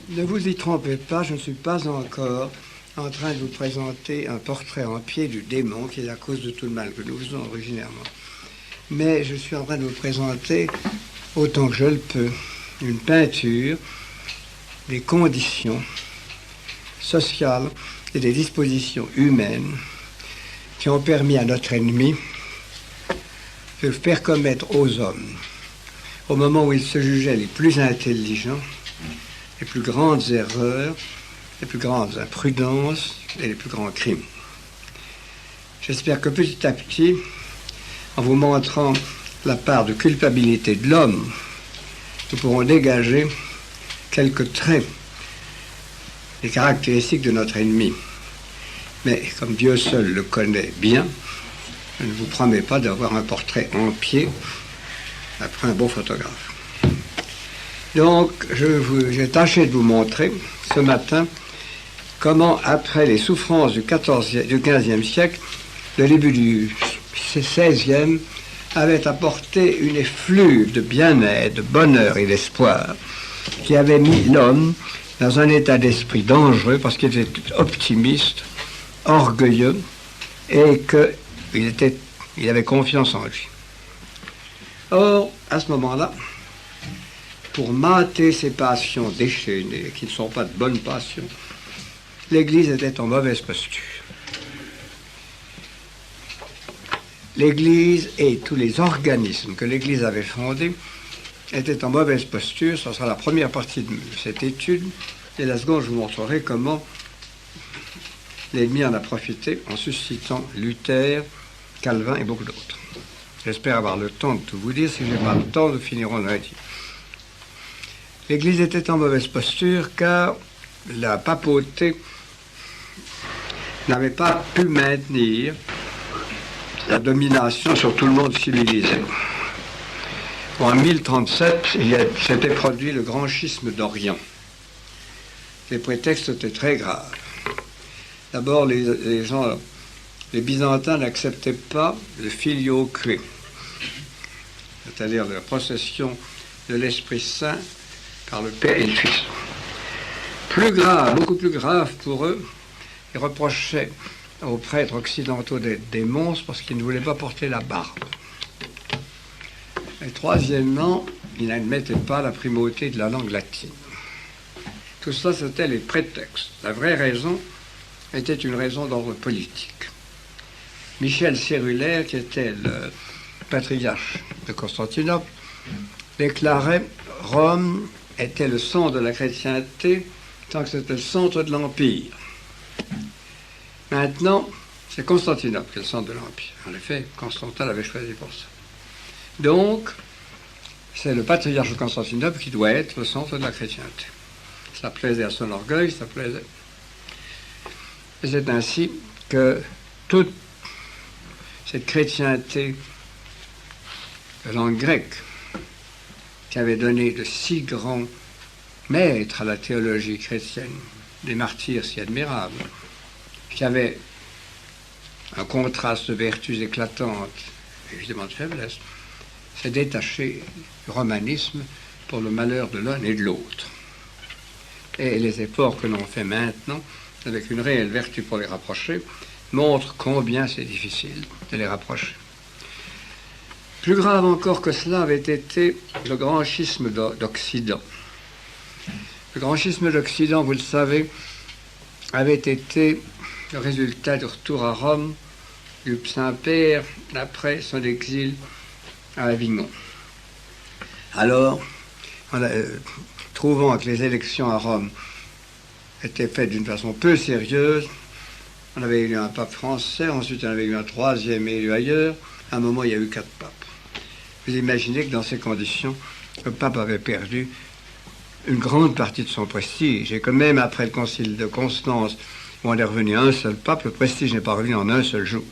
Ne vous y trompez pas, je ne suis pas encore en train de vous présenter un portrait en pied du démon qui est la cause de tout le mal que nous faisons originairement. Mais je suis en train de vous présenter, autant que je le peux, une peinture des conditions sociales et des dispositions humaines qui ont permis à notre ennemi de faire commettre aux hommes, au moment où ils se jugeaient les plus intelligents, les plus grandes erreurs, les plus grandes imprudences et les plus grands crimes. J'espère que petit à petit, en vous montrant la part de culpabilité de l'homme, nous pourrons dégager quelques traits des caractéristiques de notre ennemi. Mais comme Dieu seul le connaît bien, je ne vous promets pas d'avoir un portrait en pied après un beau photographe. Donc, j'ai tâché de vous montrer ce matin comment, après les souffrances du XVe siècle, le début du XVIe avait apporté une effluve de bien-être, de bonheur et d'espoir qui avait mis l'homme dans un état d'esprit dangereux parce qu'il était optimiste, orgueilleux et qu'il avait confiance en lui. Or, à ce moment-là, pour mater ces passions déchaînées, qui ne sont pas de bonnes passions, l'Église était en mauvaise posture. L'Église et tous les organismes que l'Église avait fondés étaient en mauvaise posture. Ce sera la première partie de cette étude. Et la seconde, je vous montrerai comment l'ennemi en a profité en suscitant Luther, Calvin et beaucoup d'autres. J'espère avoir le temps de tout vous dire. Si je n'ai pas le temps, nous finirons lundi. L'Église était en mauvaise posture car la papauté n'avait pas pu maintenir la domination sur tout le monde civilisé. En 1037, s'était produit le grand schisme d'Orient. Les prétextes étaient très graves. D'abord, les Byzantins n'acceptaient pas le filioque, c'est-à-dire la procession de l'Esprit Saint par le Père et le Fils. Plus grave, beaucoup plus grave pour eux, ils reprochaient aux prêtres occidentaux des monstres parce qu'ils ne voulaient pas porter la barbe. Et troisièmement, ils n'admettaient pas la primauté de la langue latine. Tout ça, c'était les prétextes. La vraie raison était une raison d'ordre politique. Michel Cérulaire, qui était le patriarche de Constantinople, déclarait « Rome était le centre de la chrétienté tant que c'était le centre de l'Empire. » Maintenant, c'est Constantinople qui est le centre de l'Empire. En effet, Constantin l'avait choisi pour ça. Donc, c'est le patriarche de Constantinople qui doit être le centre de la chrétienté. Ça plaisait à son orgueil, ça plaisait. Et c'est ainsi que toute cette chrétienté de langue grecque, qui avait donné de si grands maîtres à la théologie chrétienne, des martyrs si admirables, qui avait un contraste de vertus éclatantes, évidemment de faiblesse, s'est détaché du romanisme pour le malheur de l'un et de l'autre. Et les efforts que l'on fait maintenant, avec une réelle vertu pour les rapprocher, montrent combien c'est difficile de les rapprocher. Plus grave encore que cela avait été le grand schisme d'Occident. Le grand schisme d'Occident, vous le savez, avait été le résultat du retour à Rome du Saint-Père après son exil à Avignon. Alors, trouvant que les élections à Rome étaient faites d'une façon peu sérieuse, on avait élu un pape français, ensuite on avait eu un troisième élu ailleurs, à un moment il y a eu 4 papes. Vous imaginez que dans ces conditions, le pape avait perdu une grande partie de son prestige, et que même après le concile de Constance, où on est revenu à un seul pape, le prestige n'est pas revenu en un seul jour.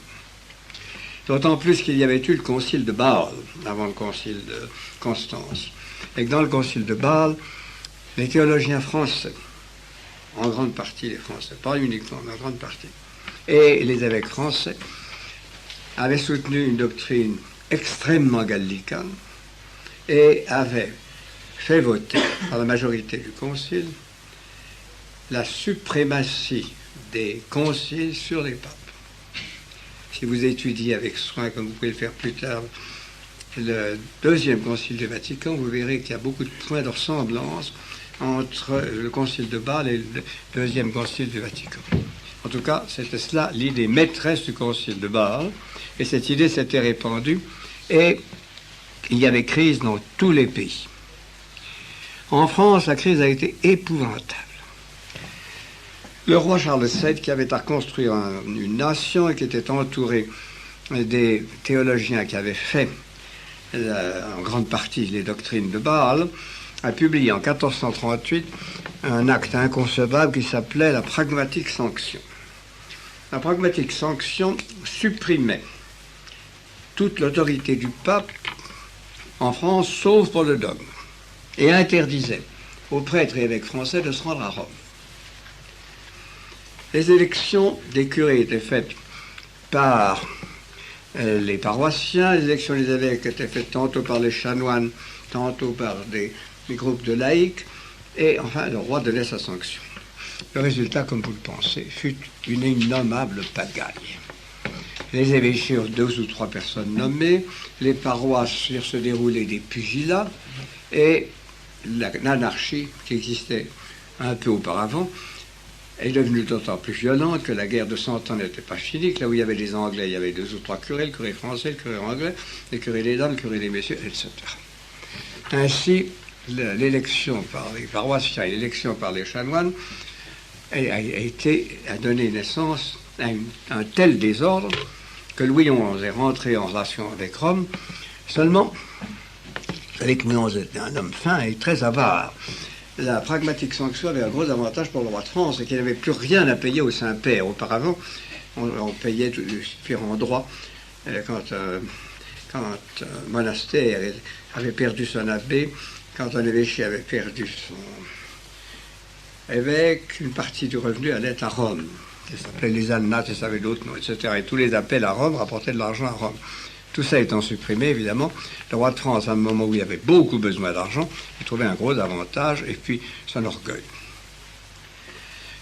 D'autant plus qu'il y avait eu le concile de Bâle, avant le concile de Constance. Et que dans le concile de Bâle, les théologiens français, en grande partie les Français, pas uniquement, mais en grande partie, et les évêques français, avaient soutenu une doctrine extrêmement gallicane et avaient fait voter par la majorité du concile la suprématie des conciles sur les papes. Si vous étudiez avec soin, comme vous pouvez le faire plus tard, le deuxième concile du Vatican, vous verrez qu'il y a beaucoup de points de ressemblance entre le concile de Bâle et le deuxième concile du Vatican. En tout cas, c'était cela l'idée maîtresse du concile de Bâle, et cette idée s'était répandue, et il y avait crise dans tous les pays. En France, la crise a été épouvantable. Le roi Charles VII, qui avait à construire une nation et qui était entouré des théologiens qui avaient fait en grande partie les doctrines de Bâle, a publié en 1438 un acte inconcevable qui s'appelait la pragmatique sanction. La pragmatique sanction supprimait toute l'autorité du pape en France, sauf pour le dogme, et interdisait aux prêtres et évêques français de se rendre à Rome. Les élections des curés étaient faites par les paroissiens, les élections des évêques étaient faites tantôt par les chanoines, tantôt par des groupes de laïcs, et enfin le roi donnait sa sanction. Le résultat, comme vous le pensez, fut une innommable pagaille. Les évêchés eurent 2 ou 3 personnes nommées, les paroisses firent se dérouler des pugilats, et l'anarchie qui existait un peu auparavant est devenue d'autant plus violente que la guerre de 100 ans n'était pas finie, que là où il y avait des Anglais, il y avait 2 ou 3 curés, le curé français, le curé anglais, le curé des dames, le curé des messieurs, etc. Ainsi, l'élection par les paroissiens et l'élection par les chanoines a donné naissance à un tel désordre que Louis XI est rentré en relation avec Rome. Seulement, vous savez que Louis XI était un homme fin et très avare. La pragmatique sanction avait un gros avantage pour le roi de France, c'est qu'il n'avait plus rien à payer au Saint-Père. Auparavant, on payait différents droits quand un monastère avait perdu son abbé, quand un évêché avait perdu son évêque, une partie du revenu allait à Rome. Ça s'appelait les alnates, et ça avait d'autres noms, etc. Et tous les appels à Rome rapportaient de l'argent à Rome. Tout ça étant supprimé, évidemment, le roi de France, à un moment où il avait beaucoup besoin d'argent, il trouvait un gros avantage, et puis son orgueil.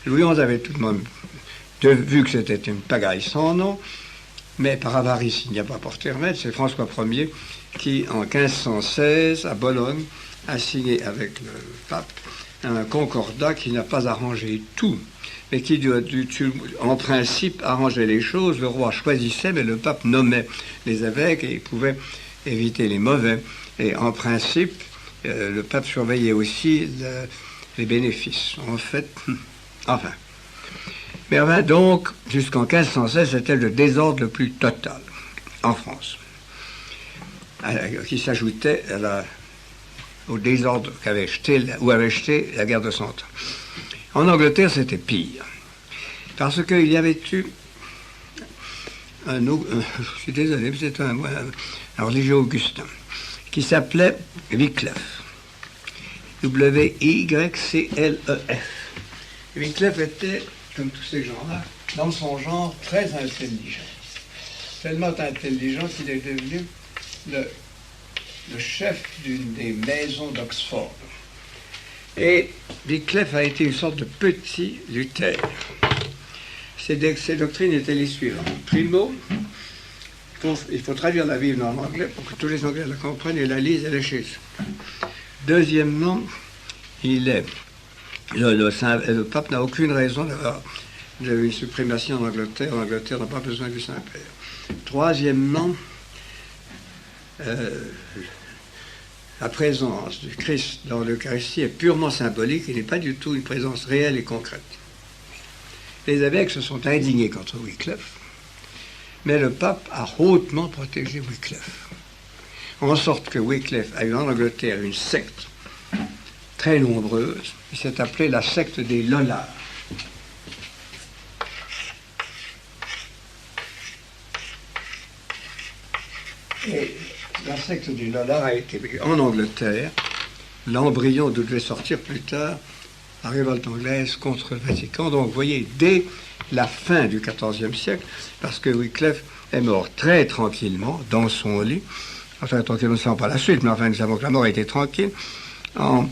Louis XI avait tout de même vu que c'était une pagaille sans nom, mais par avarice, il n'y a pas porté remède. C'est François Ier qui, en 1516, à Bologne, a signé avec le pape un concordat qui n'a pas arrangé tout, mais qui, en principe, arrangeait les choses. Le roi choisissait, mais le pape nommait les évêques et il pouvait éviter les mauvais. Et en principe, le pape surveillait aussi les bénéfices. En fait, enfin. Mais enfin, donc, jusqu'en 1516, c'était le désordre le plus total en France, qui s'ajoutait au désordre qu'avait jeté la guerre de 100 ans. En Angleterre, c'était pire, parce qu'il y avait eu je suis désolé, c'était un religieux augustin, qui s'appelait Wycliffe. W-Y-C-L-E-F. Wycliffe était, comme tous ces gens-là, dans son genre, très intelligent. Tellement intelligent qu'il est devenu le chef d'une des maisons d'Oxford. Et Wycliffe a été une sorte de petit Luther. Ses doctrines étaient les suivantes. Primo, il faut traduire la Bible en anglais pour que tous les Anglais la comprennent et la lisent et la chez eux. Deuxièmement, le pape n'a aucune raison d'avoir une suprématie en Angleterre. L'Angleterre n'a pas besoin du Saint-Père. Troisièmement, la présence du Christ dans l'Eucharistie est purement symbolique et n'est pas du tout une présence réelle et concrète. Les évêques se sont indignés contre Wycliffe, mais le pape a hautement protégé Wycliffe. En sorte que Wycliffe a eu en Angleterre une secte très nombreuse, qui s'est appelée la secte des Lollards. Et la secte des Lollards a été en Angleterre, l'embryon d'où devait sortir plus tard la révolte anglaise contre le Vatican. Donc vous voyez, dès la fin du XIVe siècle, parce que Wycliffe est mort très tranquillement dans son lit, enfin tranquillement, nous ne savons pas la suite, mais enfin nous savons que la mort a été tranquille, en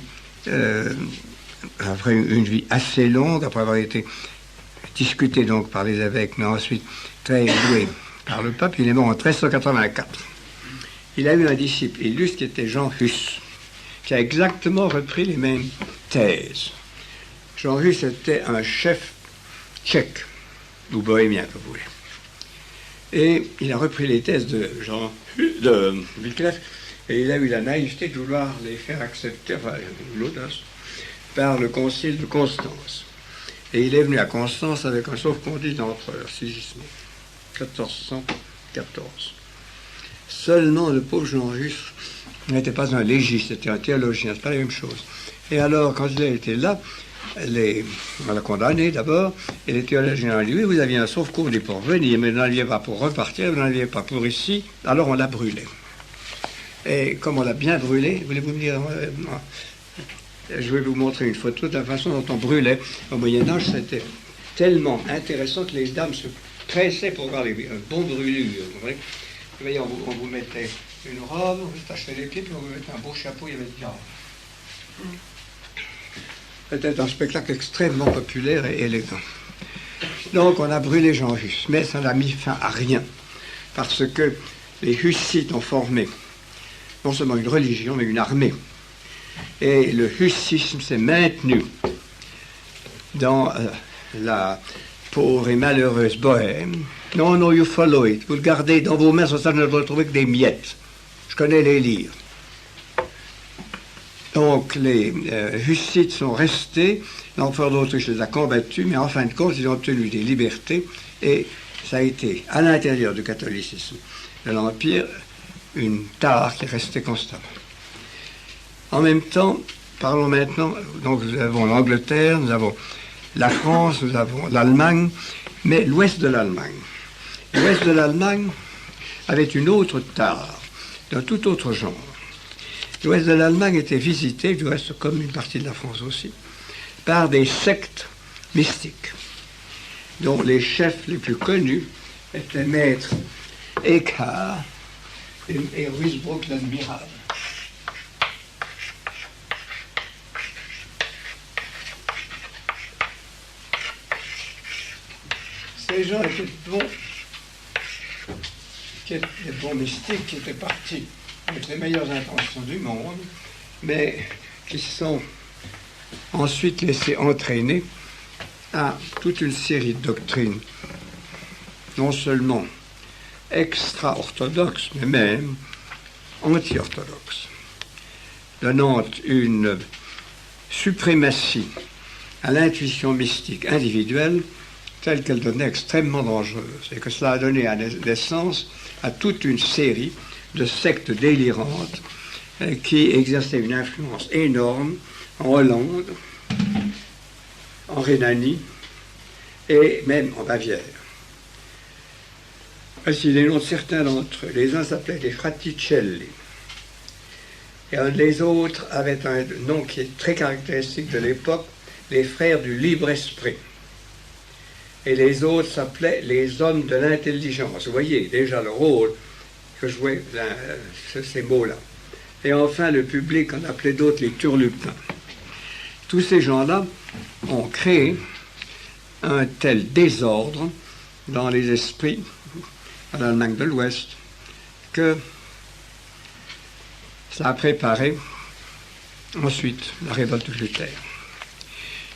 après une vie assez longue, après avoir été discuté donc par les évêques, mais ensuite très doué par le pape, il est mort en 1384. Il a eu un disciple illustre qui était Jean Hus, qui a exactement repris les mêmes thèses. Jean Hus était un chef tchèque, ou bohémien, comme vous voulez. Et il a repris les thèses de Wycliffe, et il a eu la naïveté de vouloir les faire accepter, enfin l'audace, par le concile de Constance. Et il est venu à Constance avec un sauf-conduit d'empereur, Sigismond, 1414. Seulement, le pauvre Jean Hus n'était pas un légiste, c'était un théologien, c'est pas la même chose. Et alors, quand il a été là, on l'a condamné d'abord, et les théologiens ont dit, oui, vous aviez un sauf-conduit pour venir, mais vous n'en aviez pas pour repartir, vous n'en aviez pas pour ici, alors on l'a brûlé. Et comme on l'a bien brûlé, voulez-vous me dire, je vais vous montrer une photo de la façon dont on brûlait. Au Moyen-Âge, c'était tellement intéressant que les dames se pressaient pour voir les bons brûlures. Vous voyez, on vous mettait une robe, on vous tachait les pieds, puis on vous mettait un beau chapeau, il y avait de viande. C'était un spectacle extrêmement populaire et élégant. Donc on a brûlé Jean Hus, mais ça n'a mis fin à rien, parce que les Hussites ont formé non seulement une religion, mais une armée. Et le hussisme s'est maintenu dans la pauvre et malheureuse Bohême. Non, you follow it. Vous le gardez dans vos mains, ça ne le retrouvez que des miettes. Je connais les lire. Donc les Hussites sont restés, l'empereur d'Autriche les a combattus, mais en fin de compte, ils ont obtenu des libertés, et ça a été, à l'intérieur du catholicisme de l'Empire, une tare qui est restée constamment. En même temps, parlons maintenant, donc nous avons l'Angleterre, nous avons la France, nous avons l'Allemagne, mais l'ouest de l'Allemagne. L'ouest de l'Allemagne avait une autre tare, d'un tout autre genre. L'ouest de l'Allemagne était visité, du reste comme une partie de la France aussi, par des sectes mystiques, dont les chefs les plus connus étaient Maître Eckhart et Ruysbrock l'Admirable. Ces gens étaient bons mystiques qui étaient partis avec les meilleures intentions du monde, mais qui se sont ensuite laissés entraîner à toute une série de doctrines, non seulement extra-orthodoxes, mais même anti-orthodoxes, donnant une suprématie à l'intuition mystique individuelle telle qu'elle devenait extrêmement dangereuse, et que cela a donné naissance à toute une série de sectes délirantes qui exerçaient une influence énorme en Hollande, en Rhénanie et même en Bavière. Voici les noms de certains d'entre eux. Les uns s'appelaient les Fraticelli, et les autres avaient un nom qui est très caractéristique de l'époque, les frères du libre esprit. Et les autres s'appelaient les hommes de l'intelligence. Vous voyez déjà le rôle que jouaient ces mots-là. Et enfin, le public en appelait d'autres les turlupins. Tous ces gens-là ont créé un tel désordre dans les esprits à l'Allemagne de l'Ouest que ça a préparé ensuite la révolte de Luther.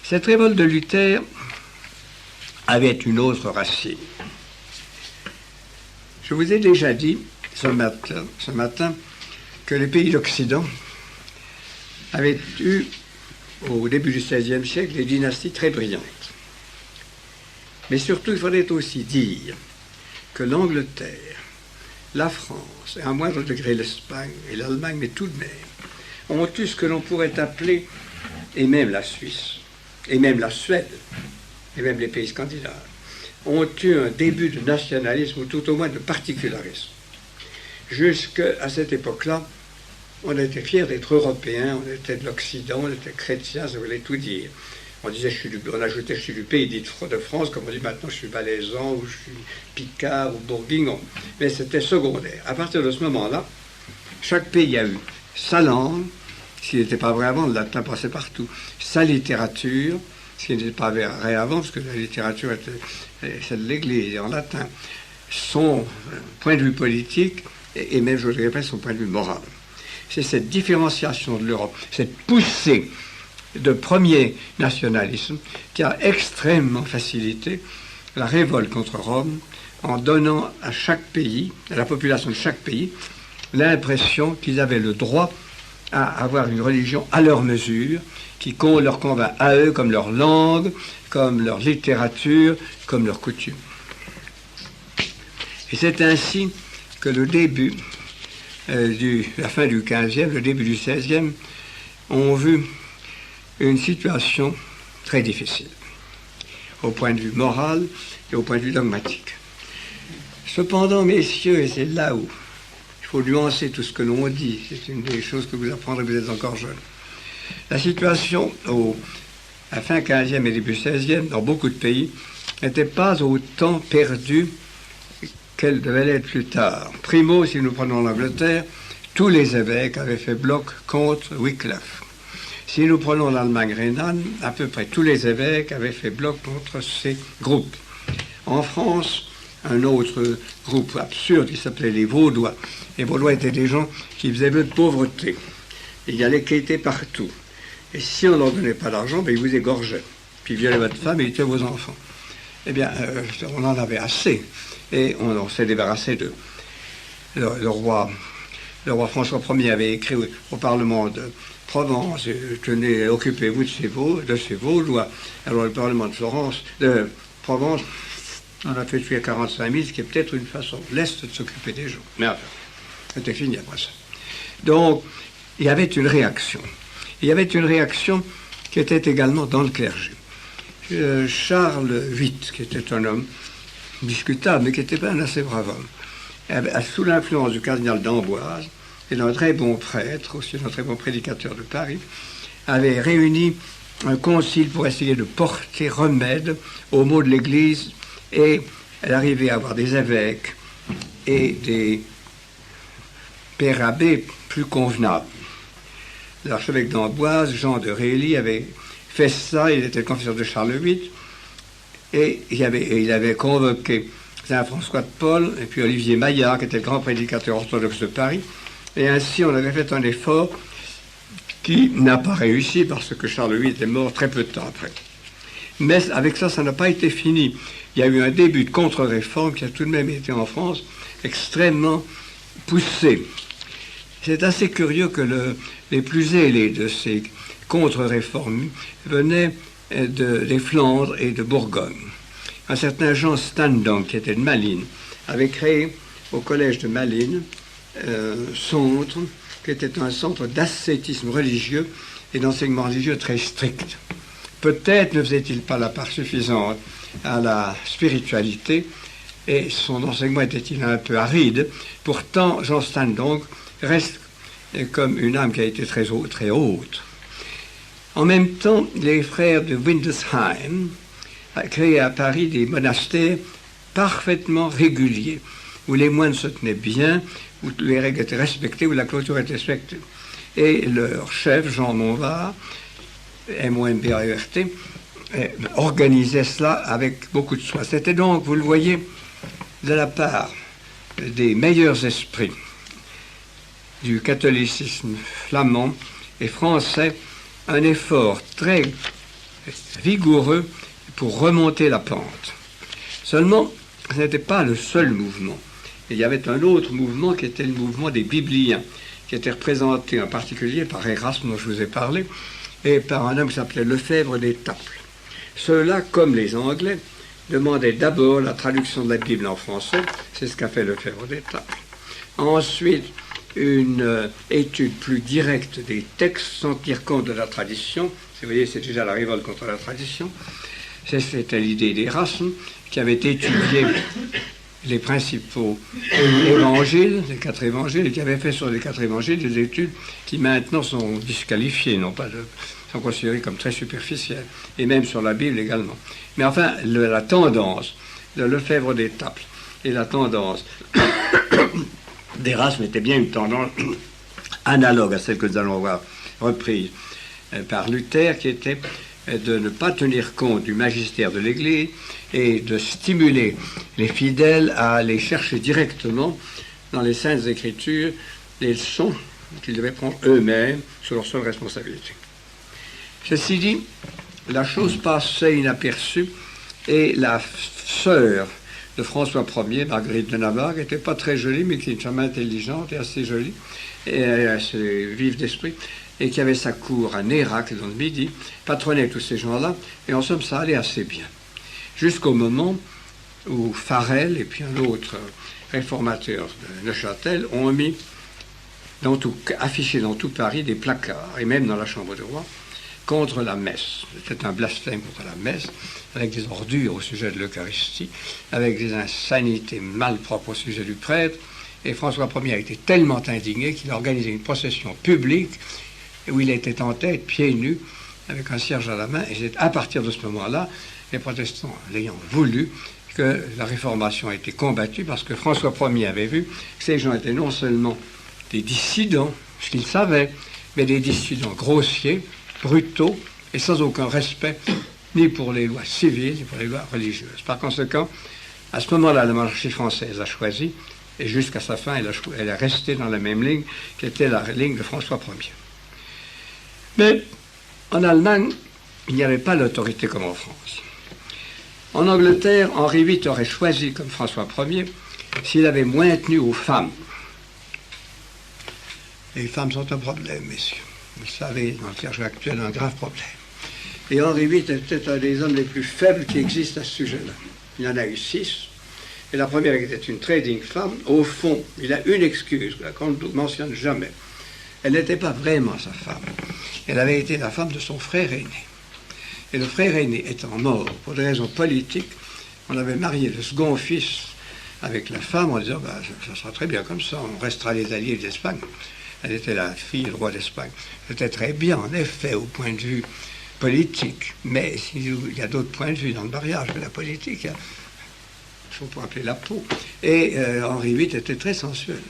Cette révolte de Luther avait une autre racine. Je vous ai déjà dit ce matin que les pays d'Occident avaient eu, au début du XVIe siècle, des dynasties très brillantes. Mais surtout, il faudrait aussi dire que l'Angleterre, la France, et à moindre degré l'Espagne et l'Allemagne, mais tout de même, ont eu ce que l'on pourrait appeler, et même la Suisse, et même la Suède, et même les pays scandinaves, ont eu un début de nationalisme, ou tout au moins de particularisme. Jusqu'à cette époque-là, on était fiers d'être européens, on était de l'Occident, on était chrétiens, ça voulait tout dire. On disait, on ajoutait, je suis du pays dit de France, comme on dit maintenant, je suis valaisan, ou je suis picard, ou bourguignon. Mais c'était secondaire. À partir de ce moment-là, chaque pays a eu sa langue, ce qui n'était pas vrai avant, le latin passait partout. Sa littérature, ce qui n'était pas vrai avant, parce que la littérature était celle de l'Église, en latin. Son point de vue politique, et même, je voudrais répéter, son point de vue moral. C'est cette différenciation de l'Europe, cette poussée de premier nationalisme qui a extrêmement facilité la révolte contre Rome en donnant à chaque pays, à la population de chaque pays, l'impression qu'ils avaient le droit à avoir une religion à leur mesure, qui leur convainc à eux comme leur langue, comme leur littérature, comme leurs coutumes. Et c'est ainsi que le début, la fin du XVe, le début du XVIe, ont vu une situation très difficile, au point de vue moral et au point de vue dogmatique. Cependant, messieurs, et c'est là où il faut nuancer tout ce que l'on dit, c'est une des choses que vous apprendrez, vous êtes encore jeunes. La situation à fin 15e et début 16e, dans beaucoup de pays, n'était pas autant perdue qu'elle devait l'être plus tard. Primo, si nous prenons l'Angleterre, tous les évêques avaient fait bloc contre Wycliffe. Si nous prenons l'Allemagne rhénane, à peu près tous les évêques avaient fait bloc contre ces groupes. En France, un autre groupe absurde qui s'appelait les Vaudois. Les Vaudois étaient des gens qui faisaient vœu de pauvreté. Ils allaient quêter partout. Et si on ne leur donnait pas d'argent, ben, ils vous égorgeaient. Puis ils violaient votre femme et ils tuaient vos enfants. Eh bien, on en avait assez. Et on s'est débarrassé de... Le roi François Ier avait écrit au Parlement de Provence, tenez, occupez-vous de ces Vaudois. Alors le Parlement de Provence, on a fait tuer 45 000, ce qui est peut-être une façon leste de s'occuper des gens. Mais enfin, c'était fini après ça. Donc, il y avait une réaction. Il y avait une réaction qui était également dans le clergé. Charles VIII, qui était un homme discutable, mais qui était pas un assez brave homme, sous l'influence du cardinal d'Amboise, et d'un très bon prêtre, aussi d'un très bon prédicateur de Paris, avait réuni un concile pour essayer de porter remède aux maux de l'Église et d'arriver à avoir des évêques et des pères abbés plus convenables. L'archevêque d'Amboise, Jean de Rély, avait fait ça, il était le confesseur de Charles VIII, et il avait convoqué Saint-François de Paul, et puis Olivier Maillard, qui était le grand prédicateur orthodoxe de Paris, et ainsi on avait fait un effort qui n'a pas réussi, parce que Charles VIII est mort très peu de temps après. Mais avec ça, ça n'a pas été fini. Il y a eu un début de contre-réforme qui a tout de même été en France extrêmement poussé. C'est assez curieux que les plus zélés de ces contre-réformes venaient des Flandres et de Bourgogne. Un certain Jean Stendhal, qui était de Malines, avait créé au collège de Malines centre, qui était un centre d'ascétisme religieux et d'enseignement religieux très strict. Peut-être ne faisait-il pas la part suffisante à la spiritualité, et son enseignement était-il un peu aride. Pourtant, Jean Stendhal reste comme une âme qui a été très haute. En même temps, les frères de Windesheim ont créé à Paris des monastères parfaitement réguliers, où les moines se tenaient bien, où les règles étaient respectées, où la clôture était respectée. Et leur chef, Jean Monvard, M-O-N-B-A-R-T, organisait cela avec beaucoup de soin. C'était donc, vous le voyez, de la part des meilleurs esprits du catholicisme flamand et français, un effort très vigoureux pour remonter la pente. Seulement, ce n'était pas le seul mouvement. Il y avait un autre mouvement qui était le mouvement des bibliens, qui était représenté en particulier par Erasme, dont je vous ai parlé, et par un homme qui s'appelait Lefebvre d'Étaples. Ceux-là, comme les Anglais, demandaient d'abord la traduction de la Bible en français, c'est ce qu'a fait Lefebvre d'Étaples. Ensuite, une étude plus directe des textes sans tenir compte de la tradition. Vous voyez, c'est déjà la révolte contre la tradition. C'était l'idée d'Erasme, qui avait étudié les principaux évangiles, les 4 évangiles, et qui avait fait sur les 4 évangiles des études qui maintenant sont disqualifiées, sont considérées comme très superficielles, et même sur la Bible également. Mais enfin, la tendance de Lefebvre d'Étaples et la tendance d'Erasme était bien une tendance analogue à celle que nous allons voir reprise par Luther, qui était de ne pas tenir compte du magistère de l'Église et de stimuler les fidèles à aller chercher directement dans les Saintes Écritures les leçons qu'ils devaient prendre eux-mêmes sur leur seule responsabilité. Ceci dit, la chose passait inaperçue et la sœur de François Ier, Marguerite de Navarre, qui n'était pas très jolie, mais qui est une femme intelligente et assez jolie, et assez vive d'esprit, et qui avait sa cour à Nérac, dans le Midi, patronnait tous ces gens-là, et en somme, ça allait assez bien. Jusqu'au moment où Farel et puis un autre réformateur de Neuchâtel ont mis, affiché dans tout Paris, des placards, et même dans la chambre du roi, contre la messe. C'était un blasphème contre la messe, avec des ordures au sujet de l'Eucharistie, avec des insanités malpropres au sujet du prêtre. Et François Ier a été tellement indigné qu'il a organisé une procession publique où il était en tête, pieds nus, avec un cierge à la main. Et c'est à partir de ce moment-là, les protestants l'ayant voulu, que la réformation a été combattue, parce que François Ier avait vu que ces gens étaient non seulement des dissidents, ce qu'ils savaient, mais des dissidents grossiers, brutaux et sans aucun respect ni pour les lois civiles ni pour les lois religieuses. Par conséquent, à ce moment-là, la monarchie française a choisi, et jusqu'à sa fin, elle est restée dans la même ligne qui était la ligne de François Ier. Mais en Allemagne, il n'y avait pas l'autorité comme en France. En Angleterre, Henri VIII aurait choisi comme François Ier s'il avait moins tenu aux femmes. Les femmes sont un problème, messieurs. Vous le savez, dans le clergé actuel, un grave problème. Et Henri VIII était un des hommes les plus faibles qui existent à ce sujet-là. Il en a eu 6. Et la première était une très digne femme. Au fond, il a une excuse qu'on ne mentionne jamais. Elle n'était pas vraiment sa femme. Elle avait été la femme de son frère aîné. Et le frère aîné étant mort pour des raisons politiques, on avait marié le second fils avec la femme en disant ça sera très bien comme ça, on restera les alliés d'Espagne. Elle était la fille du roi d'Espagne. C'était très bien, en effet, au point de vue politique. Mais il y a d'autres points de vue dans le mariage, mais la politique, il faut pas appeler la peau. Et Henri VIII était très sensuel.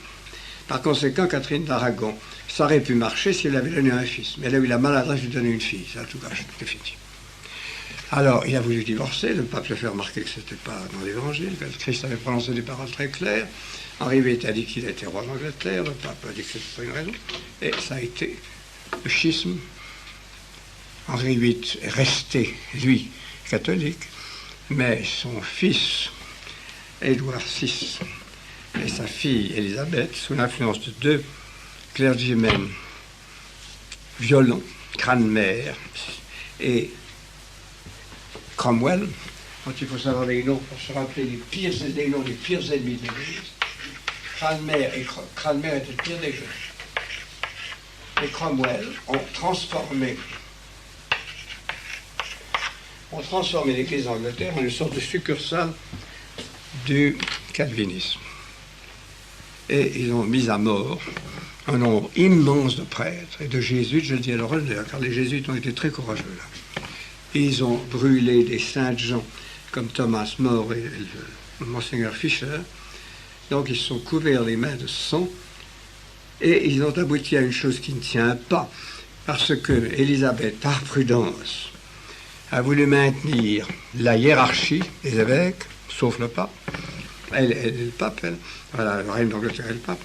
Par conséquent, Catherine d'Aragon, ça aurait pu marcher si elle avait donné un fils. Mais elle a eu la maladresse de lui donner une fille. Ça, en tout cas, c'était fini. Alors, il a voulu divorcer. Le pape lui a fait remarquer que ce n'était pas dans l'Évangile, que le Christ avait prononcé des paroles très claires. Henri VIII a dit qu'il était roi d'Angleterre. Le pape a dit que ce n'était pas une raison. Et ça a été le schisme. Henri VIII est resté, lui, catholique. Mais son fils, Édouard VI, et sa fille Élisabeth, sous l'influence de 2 clergymen violents, Cranmer et Cromwell, dont il faut savoir les noms pour se rappeler les noms des pires ennemis de l'Église. Cranmer était le pire des jeux. Et Cromwell ont transformé l'Église d'Angleterre en une sorte de succursale du calvinisme. Et ils ont mis à mort un nombre immense de prêtres et de jésuites, je le dis à leur honneur, car les jésuites ont été très courageux là. Ils ont brûlé des saints gens comme Thomas More et Monseigneur Fischer. Donc ils se sont couverts les mains de sang et ils ont abouti à une chose qui ne tient pas, parce que Élisabeth, par prudence, a voulu maintenir la hiérarchie des évêques, sauf le pape. Elle est le pape, voilà, la reine d'Angleterre et le pape.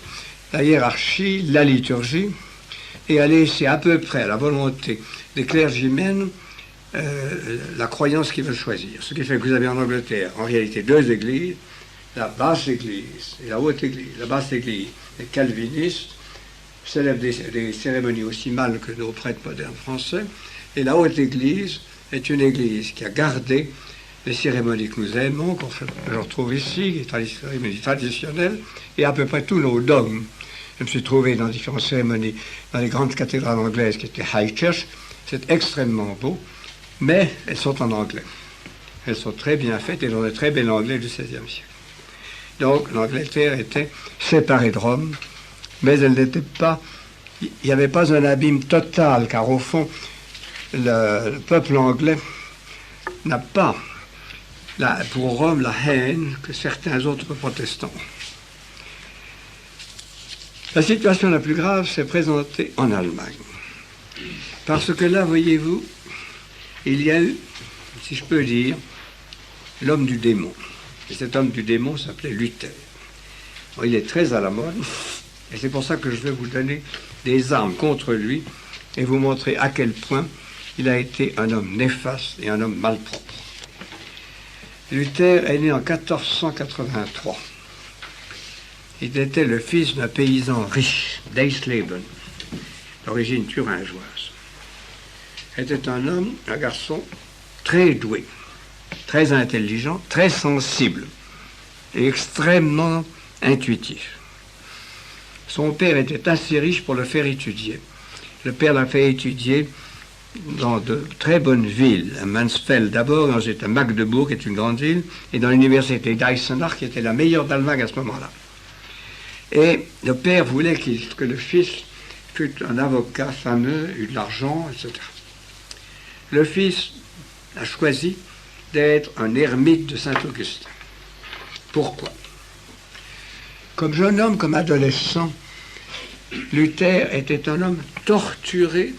La hiérarchie, la liturgie, et a laissé à peu près à la volonté des clergymènes la croyance qu'ils veulent choisir. Ce qui fait que vous avez en Angleterre, en réalité, 2 églises, la basse église et la haute église. La basse église, les calvinistes, célèbrent des cérémonies aussi mal que nos prêtres modernes français, et la haute église est une église qui a gardé les cérémonies que nous aimons, qu'on retrouve ici, les cérémonies traditionnelles, et à peu près tous nos dogmes. Je me suis trouvé dans différentes cérémonies dans les grandes cathédrales anglaises qui étaient High Church. C'est extrêmement beau, mais elles sont en anglais. Elles sont très bien faites et dans le très bel anglais du XVIe siècle. Donc l'Angleterre était séparée de Rome, mais elle n'était pas... Il n'y avait pas un abîme total, car au fond, le peuple anglais n'a pas pour Rome la haine que certains autres protestants. La situation la plus grave s'est présentée en Allemagne. Parce que là, voyez-vous, il y a eu, si je peux dire, l'homme du démon. Et cet homme du démon s'appelait Luther. Bon, il est très à la mode, et c'est pour ça que je vais vous donner des armes contre lui et vous montrer à quel point il a été un homme néfaste et un homme malpropre. Luther est né en 1483. Il était le fils d'un paysan riche, d'Eisleben, d'origine thuringoise. Était un homme, un garçon très doué, très intelligent, très sensible et extrêmement intuitif. Son père était assez riche pour le faire étudier. Le père l'a fait étudier dans de très bonnes villes, à Mansfeld d'abord, ensuite à Magdebourg, qui est une grande ville, et dans l'université d'Eisenach, qui était la meilleure d'Allemagne à ce moment-là. Et le père voulait que le fils fût un avocat fameux, eût de l'argent, etc. Le fils a choisi d'être un ermite de Saint-Augustin. Pourquoi? Comme jeune homme, comme adolescent, Luther était un homme torturé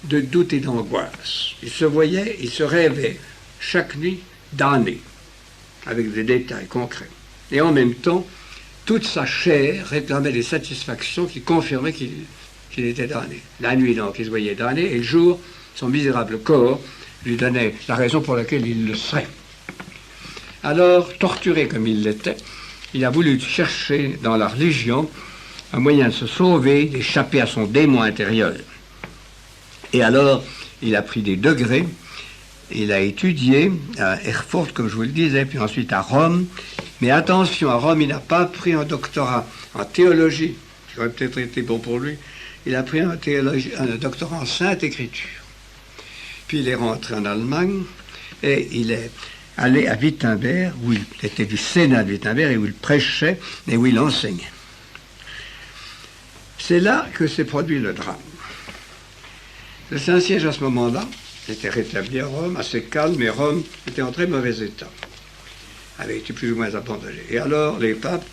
de doute et d'angoisse. Il se rêvait chaque nuit damné, avec des détails concrets. Et en même temps, toute sa chair réclamait des satisfactions qui confirmaient qu'il était damné. La nuit, donc, il se voyait damné, et le jour, son misérable corps lui donnait la raison pour laquelle il le serait. Alors, torturé comme il l'était, il a voulu chercher dans la religion un moyen de se sauver, d'échapper à son démon intérieur. Et alors, il a pris des degrés, il a étudié à Erfurt, comme je vous le disais, puis ensuite à Rome. Mais attention, à Rome, il n'a pas pris un doctorat en théologie, ce qui aurait peut-être été bon pour lui. Il a pris un doctorat en Sainte Écriture. Puis il est rentré en Allemagne et il est allé à Wittenberg, où il était du Sénat de Wittenberg, et où il prêchait et où il enseignait. C'est là que s'est produit le drame. Le Saint-Siège, à ce moment-là, était rétabli à Rome, assez calme, mais Rome était en très mauvais état, avait été plus ou moins abandonné. Et alors, les papes,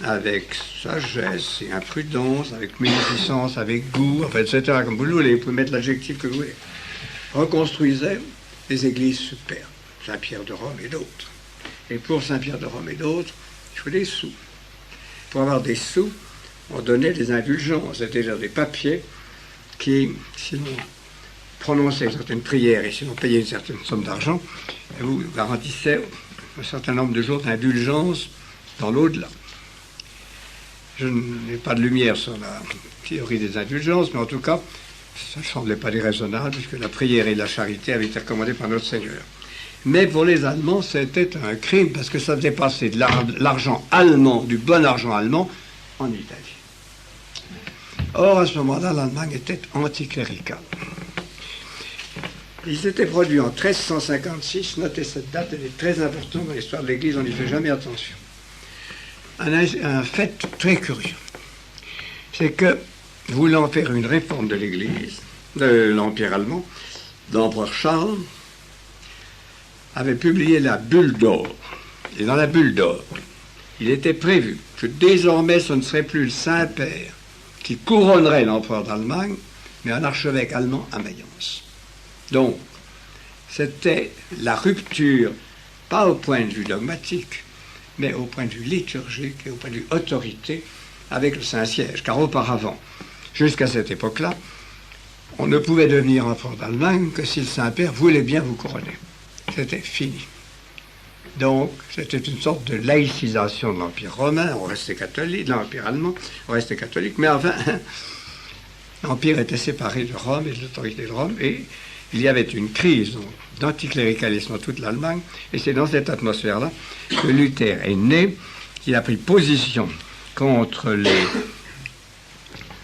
avec sagesse et imprudence, avec munificence, avec goût, enfin, etc., comme vous voulez, vous pouvez mettre l'adjectif que vous voulez, reconstruisaient des églises superbes, Saint-Pierre de Rome et d'autres. Et pour Saint-Pierre de Rome et d'autres, il faut des sous. Pour avoir des sous, on donnait des indulgences, c'est-à-dire des papiers qui, si l'on prononçait certaines prières et si l'on payait une certaine somme d'argent, vous garantissait un certain nombre de jours d'indulgence dans l'au-delà. Je n'ai pas de lumière sur la théorie des indulgences, mais en tout cas, ça ne semblait pas déraisonnable, puisque la prière et la charité avaient été recommandées par notre Seigneur. Mais pour les Allemands, c'était un crime, parce que ça faisait passer de l'argent allemand, du bon argent allemand, en Italie. Or, à ce moment-là, l'Allemagne était anticléricale. Il s'était produit en 1356, notez cette date, elle est très importante dans l'histoire de l'Église, on n'y fait jamais attention. Un fait très curieux, c'est que, voulant faire une réforme de l'Église, de l'Empire allemand, l'empereur Charles avait publié la Bulle d'or. Et dans la Bulle d'or, il était prévu que désormais ce ne serait plus le Saint-Père qui couronnerait l'empereur d'Allemagne, mais un archevêque allemand à Mayence. Donc, c'était la rupture, pas au point de vue dogmatique, mais au point de vue liturgique et au point de vue autorité avec le Saint-Siège. Car auparavant, jusqu'à cette époque-là, on ne pouvait devenir empereur d'Allemagne que si le Saint-Père voulait bien vous couronner. C'était fini. Donc, c'était une sorte de laïcisation de l'Empire romain, on restait catholique, de l'Empire allemand, on restait catholique, mais enfin, l'Empire était séparé de Rome et de l'autorité de Rome, et il y avait une crise d'anticléricalisme dans toute l'Allemagne, et c'est dans cette atmosphère-là que Luther est né, qu'il a pris position contre les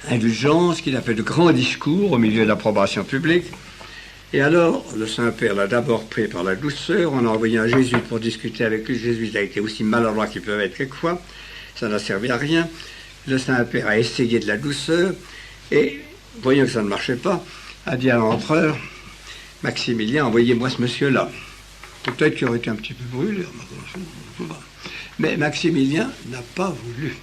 indulgences, qu'il a fait de grands discours au milieu de l'approbation publique. Et alors, le Saint-Père l'a d'abord pris par la douceur, on a envoyé un jésuite pour discuter avec lui, le jésuite a été aussi maladroit qu'il peut être quelquefois, ça n'a servi à rien. Le Saint-Père a essayé de la douceur, et, voyant que ça ne marchait pas, a dit à l'empereur, Maximilien, envoyez-moi ce monsieur-là. Peut-être qu'il aurait été un petit peu brûlé, mais Maximilien n'a pas voulu.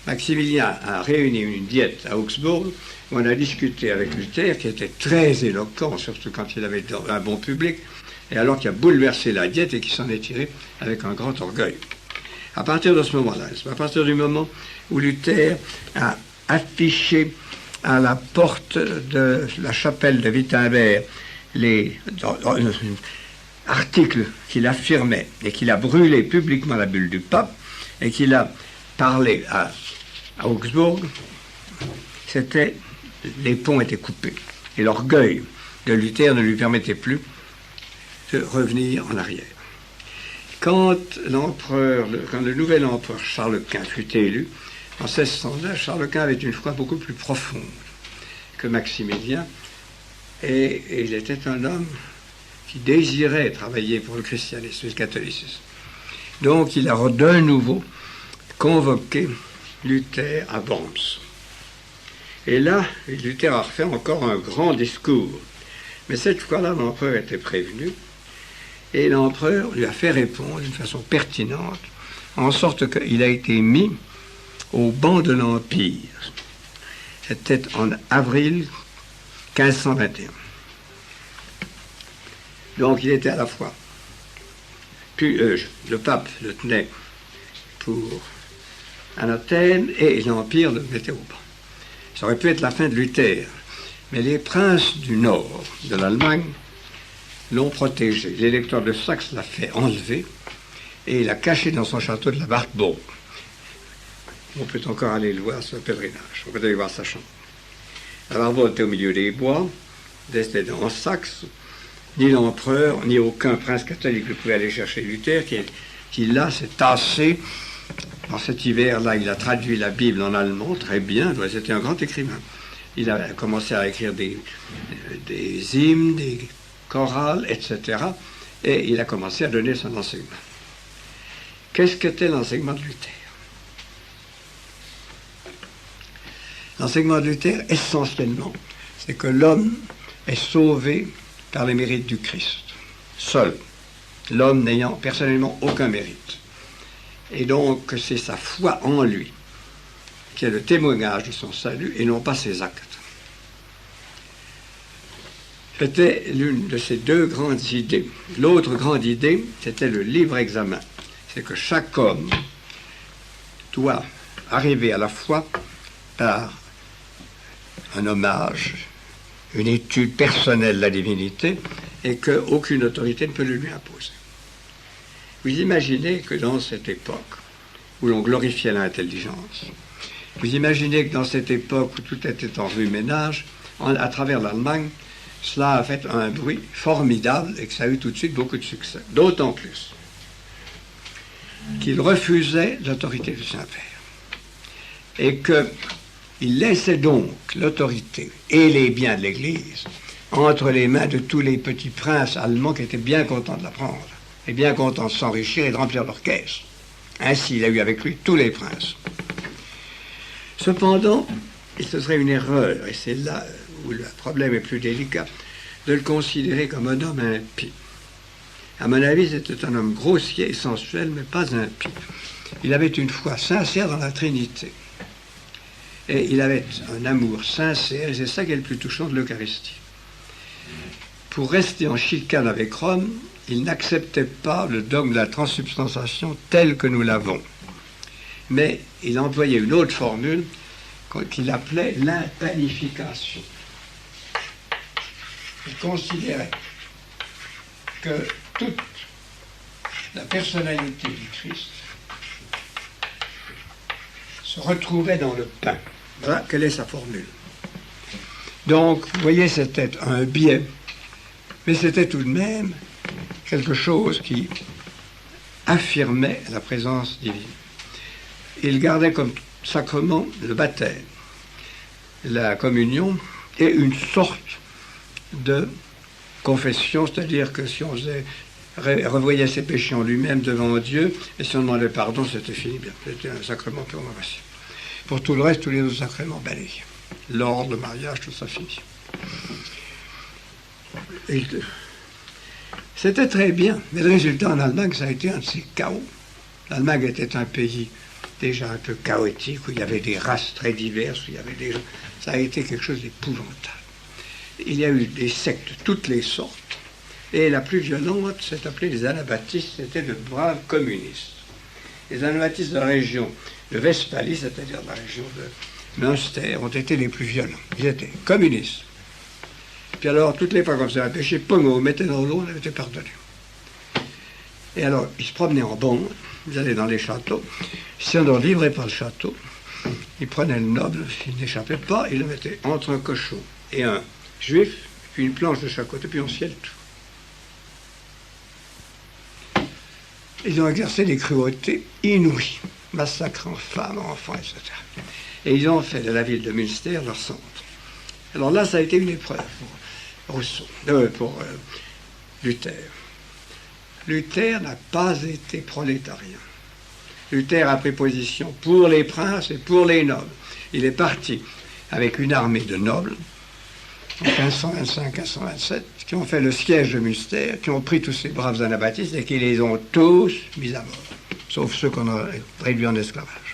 Maximilien a réuni une diète à Augsbourg où on a discuté avec Luther, qui était très éloquent, surtout quand il avait un bon public, et alors qu'il a bouleversé la diète et qui s'en est tiré avec un grand orgueil. À partir de ce moment-là, à partir du moment où Luther a affiché à la porte de la chapelle de Wittenberg les articles qu'il affirmait et qu'il a brûlé publiquement la bulle du pape et qu'il a parlé à Augsbourg, les ponts étaient coupés. Et l'orgueil de Luther ne lui permettait plus de revenir en arrière. Quand le nouvel empereur Charles Quint fut élu, en 1609, Charles Quint avait une foi beaucoup plus profonde que Maximilien, et il était un homme qui désirait travailler pour le christianisme et le catholicisme. Donc il a de nouveau convoqué Luther à Worms. Et là, Luther a refait encore un grand discours. Mais cette fois-là, l'empereur était prévenu, et l'empereur lui a fait répondre d'une façon pertinente, en sorte qu'il a été mis au banc de l'Empire. C'était en avril 1521. Donc il était à la fois, puis le pape le tenait pour anathème et l'Empire le mettait au banc. Ça aurait pu être la fin de Luther, mais les princes du nord de l'Allemagne l'ont protégé. L'électeur de Saxe l'a fait enlever et il l'a caché dans son château de la Wartburg. On peut encore aller le voir sur le pèlerinage. On peut aller voir sa chambre. La Wartburg était au milieu des bois, c'était en Saxe. Ni l'empereur, ni aucun prince catholique ne pouvait aller chercher Luther, qui là s'est tassé. En cet hiver-là, il a traduit la Bible en allemand, très bien, c'était un grand écrivain. Il a commencé à écrire des hymnes, des chorales, etc. Et il a commencé à donner son enseignement. Qu'est-ce qu'était l'enseignement de Luther? L'enseignement de Luther, essentiellement, c'est que l'homme est sauvé par les mérites du Christ. Seul. L'homme n'ayant personnellement aucun mérite. Et donc, c'est sa foi en lui qui est le témoignage de son salut et non pas ses actes. C'était l'une de ces deux grandes idées. L'autre grande idée, c'était le libre examen. C'est que chaque homme doit arriver à la foi par un hommage, une étude personnelle de la divinité, et qu'aucune autorité ne peut le lui imposer. Vous imaginez que dans cette époque où l'on glorifiait l'intelligence, vous imaginez que dans cette époque où tout était en remue-ménage, à travers l'Allemagne, cela a fait un bruit formidable et que ça a eu tout de suite beaucoup de succès. D'autant plus qu'il refusait l'autorité du Saint-Père et qu'il laissait donc l'autorité et les biens de l'Église entre les mains de tous les petits princes allemands qui étaient bien contents de la prendre et bien contents de s'enrichir et de remplir leurs caisses. Ainsi, il a eu avec lui tous les princes. Cependant, ce serait une erreur, et c'est là où le problème est plus délicat, de le considérer comme un homme impie. À mon avis, c'était un homme grossier et sensuel, mais pas impie. Il avait une foi sincère dans la Trinité. Et il avait un amour sincère, et c'est ça qui est le plus touchant de l'Eucharistie. Pour rester en chicane avec Rome, il n'acceptait pas le dogme de la transsubstantiation tel que nous l'avons. Mais il employait une autre formule qu'il appelait l'impanification. Il considérait que toute la personnalité du Christ se retrouvait dans le pain. Voilà quelle est sa formule. Donc, vous voyez, c'était un biais, mais c'était tout de même quelque chose qui affirmait la présence divine. Il gardait comme sacrement le baptême, la communion et une sorte de confession, c'est-à-dire que si on revoyait ses péchés en lui-même devant Dieu, et si on demandait pardon, c'était fini bien. C'était un sacrement purement passif. Pour tout le reste, tous les autres sacrements balayés. L'ordre, le mariage, tout ça fini. Et c'était très bien, mais le résultat en Allemagne, ça a été un de ces chaos. L'Allemagne était un pays déjà un peu chaotique, où il y avait des races très diverses, où il y avait des gens. Ça a été quelque chose d'épouvantable. Il y a eu des sectes de toutes les sortes, et la plus violente s'est appelée les anabaptistes, c'était de braves communistes. Les anabaptistes de la région de Westphalie, c'est-à-dire de la région de Münster, ont été les plus violents. Ils étaient communistes. Puis alors, toutes les fois qu'on faisait un péché, Pongo, mettait dans l'eau, on avait été pardonné. Et alors, ils se promenaient en bande, ils allaient dans les châteaux. Si on ne leur livrait pas le château, ils prenaient le noble, s'il n'échappait pas, ils le mettaient entre un cochon et un juif, puis une planche de chaque côté, puis on sciait le tout. Ils ont exercé des cruautés inouïes, massacrant femmes, enfants, etc. Et ils ont fait de la ville de Münster leur centre. Alors là, ça a été une épreuve pour Luther. Luther n'a pas été prolétarien. Luther a pris position pour les princes et pour les nobles. Il est parti avec une armée de nobles en 1525-1527 qui ont fait le siège de Münster, qui ont pris tous ces braves anabaptistes et qui les ont tous mis à mort, sauf ceux qu'on a réduits en esclavage.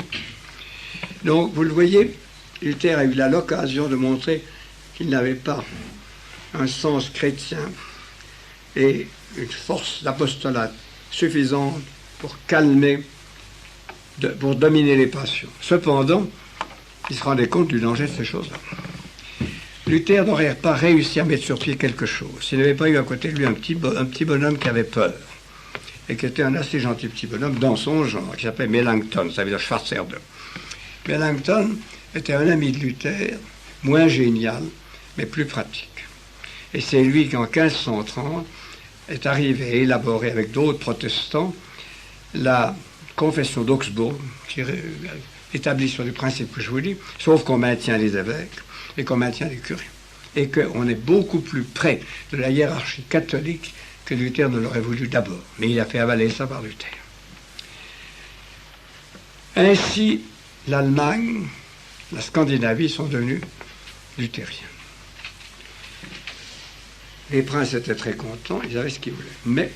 Donc, vous le voyez, Luther a eu l'occasion de montrer qu'il n'avait pas un sens chrétien et une force d'apostolat suffisante pour calmer, pour dominer les passions. Cependant, il se rendait compte du danger de ces choses-là. Luther n'aurait pas réussi à mettre sur pied quelque chose s'il n'avait pas eu à côté de lui un petit bonhomme qui avait peur et qui était un assez gentil petit bonhomme dans son genre, qui s'appelait Melanchthon, ça veut dire Schwarzerde. Melanchthon était un ami de Luther, moins génial, mais plus pratique. Et c'est lui qui, en 1530, est arrivé à élaborer avec d'autres protestants la confession d'Augsbourg, qui est établie sur les principes que je vous dis, sauf qu'on maintient les évêques et qu'on maintient les curés. Et qu'on est beaucoup plus près de la hiérarchie catholique que Luther ne l'aurait voulu d'abord. Mais il a fait avaler ça par Luther. Ainsi, l'Allemagne, la Scandinavie sont devenus luthériens. Les princes étaient très contents, ils avaient ce qu'ils voulaient. Mais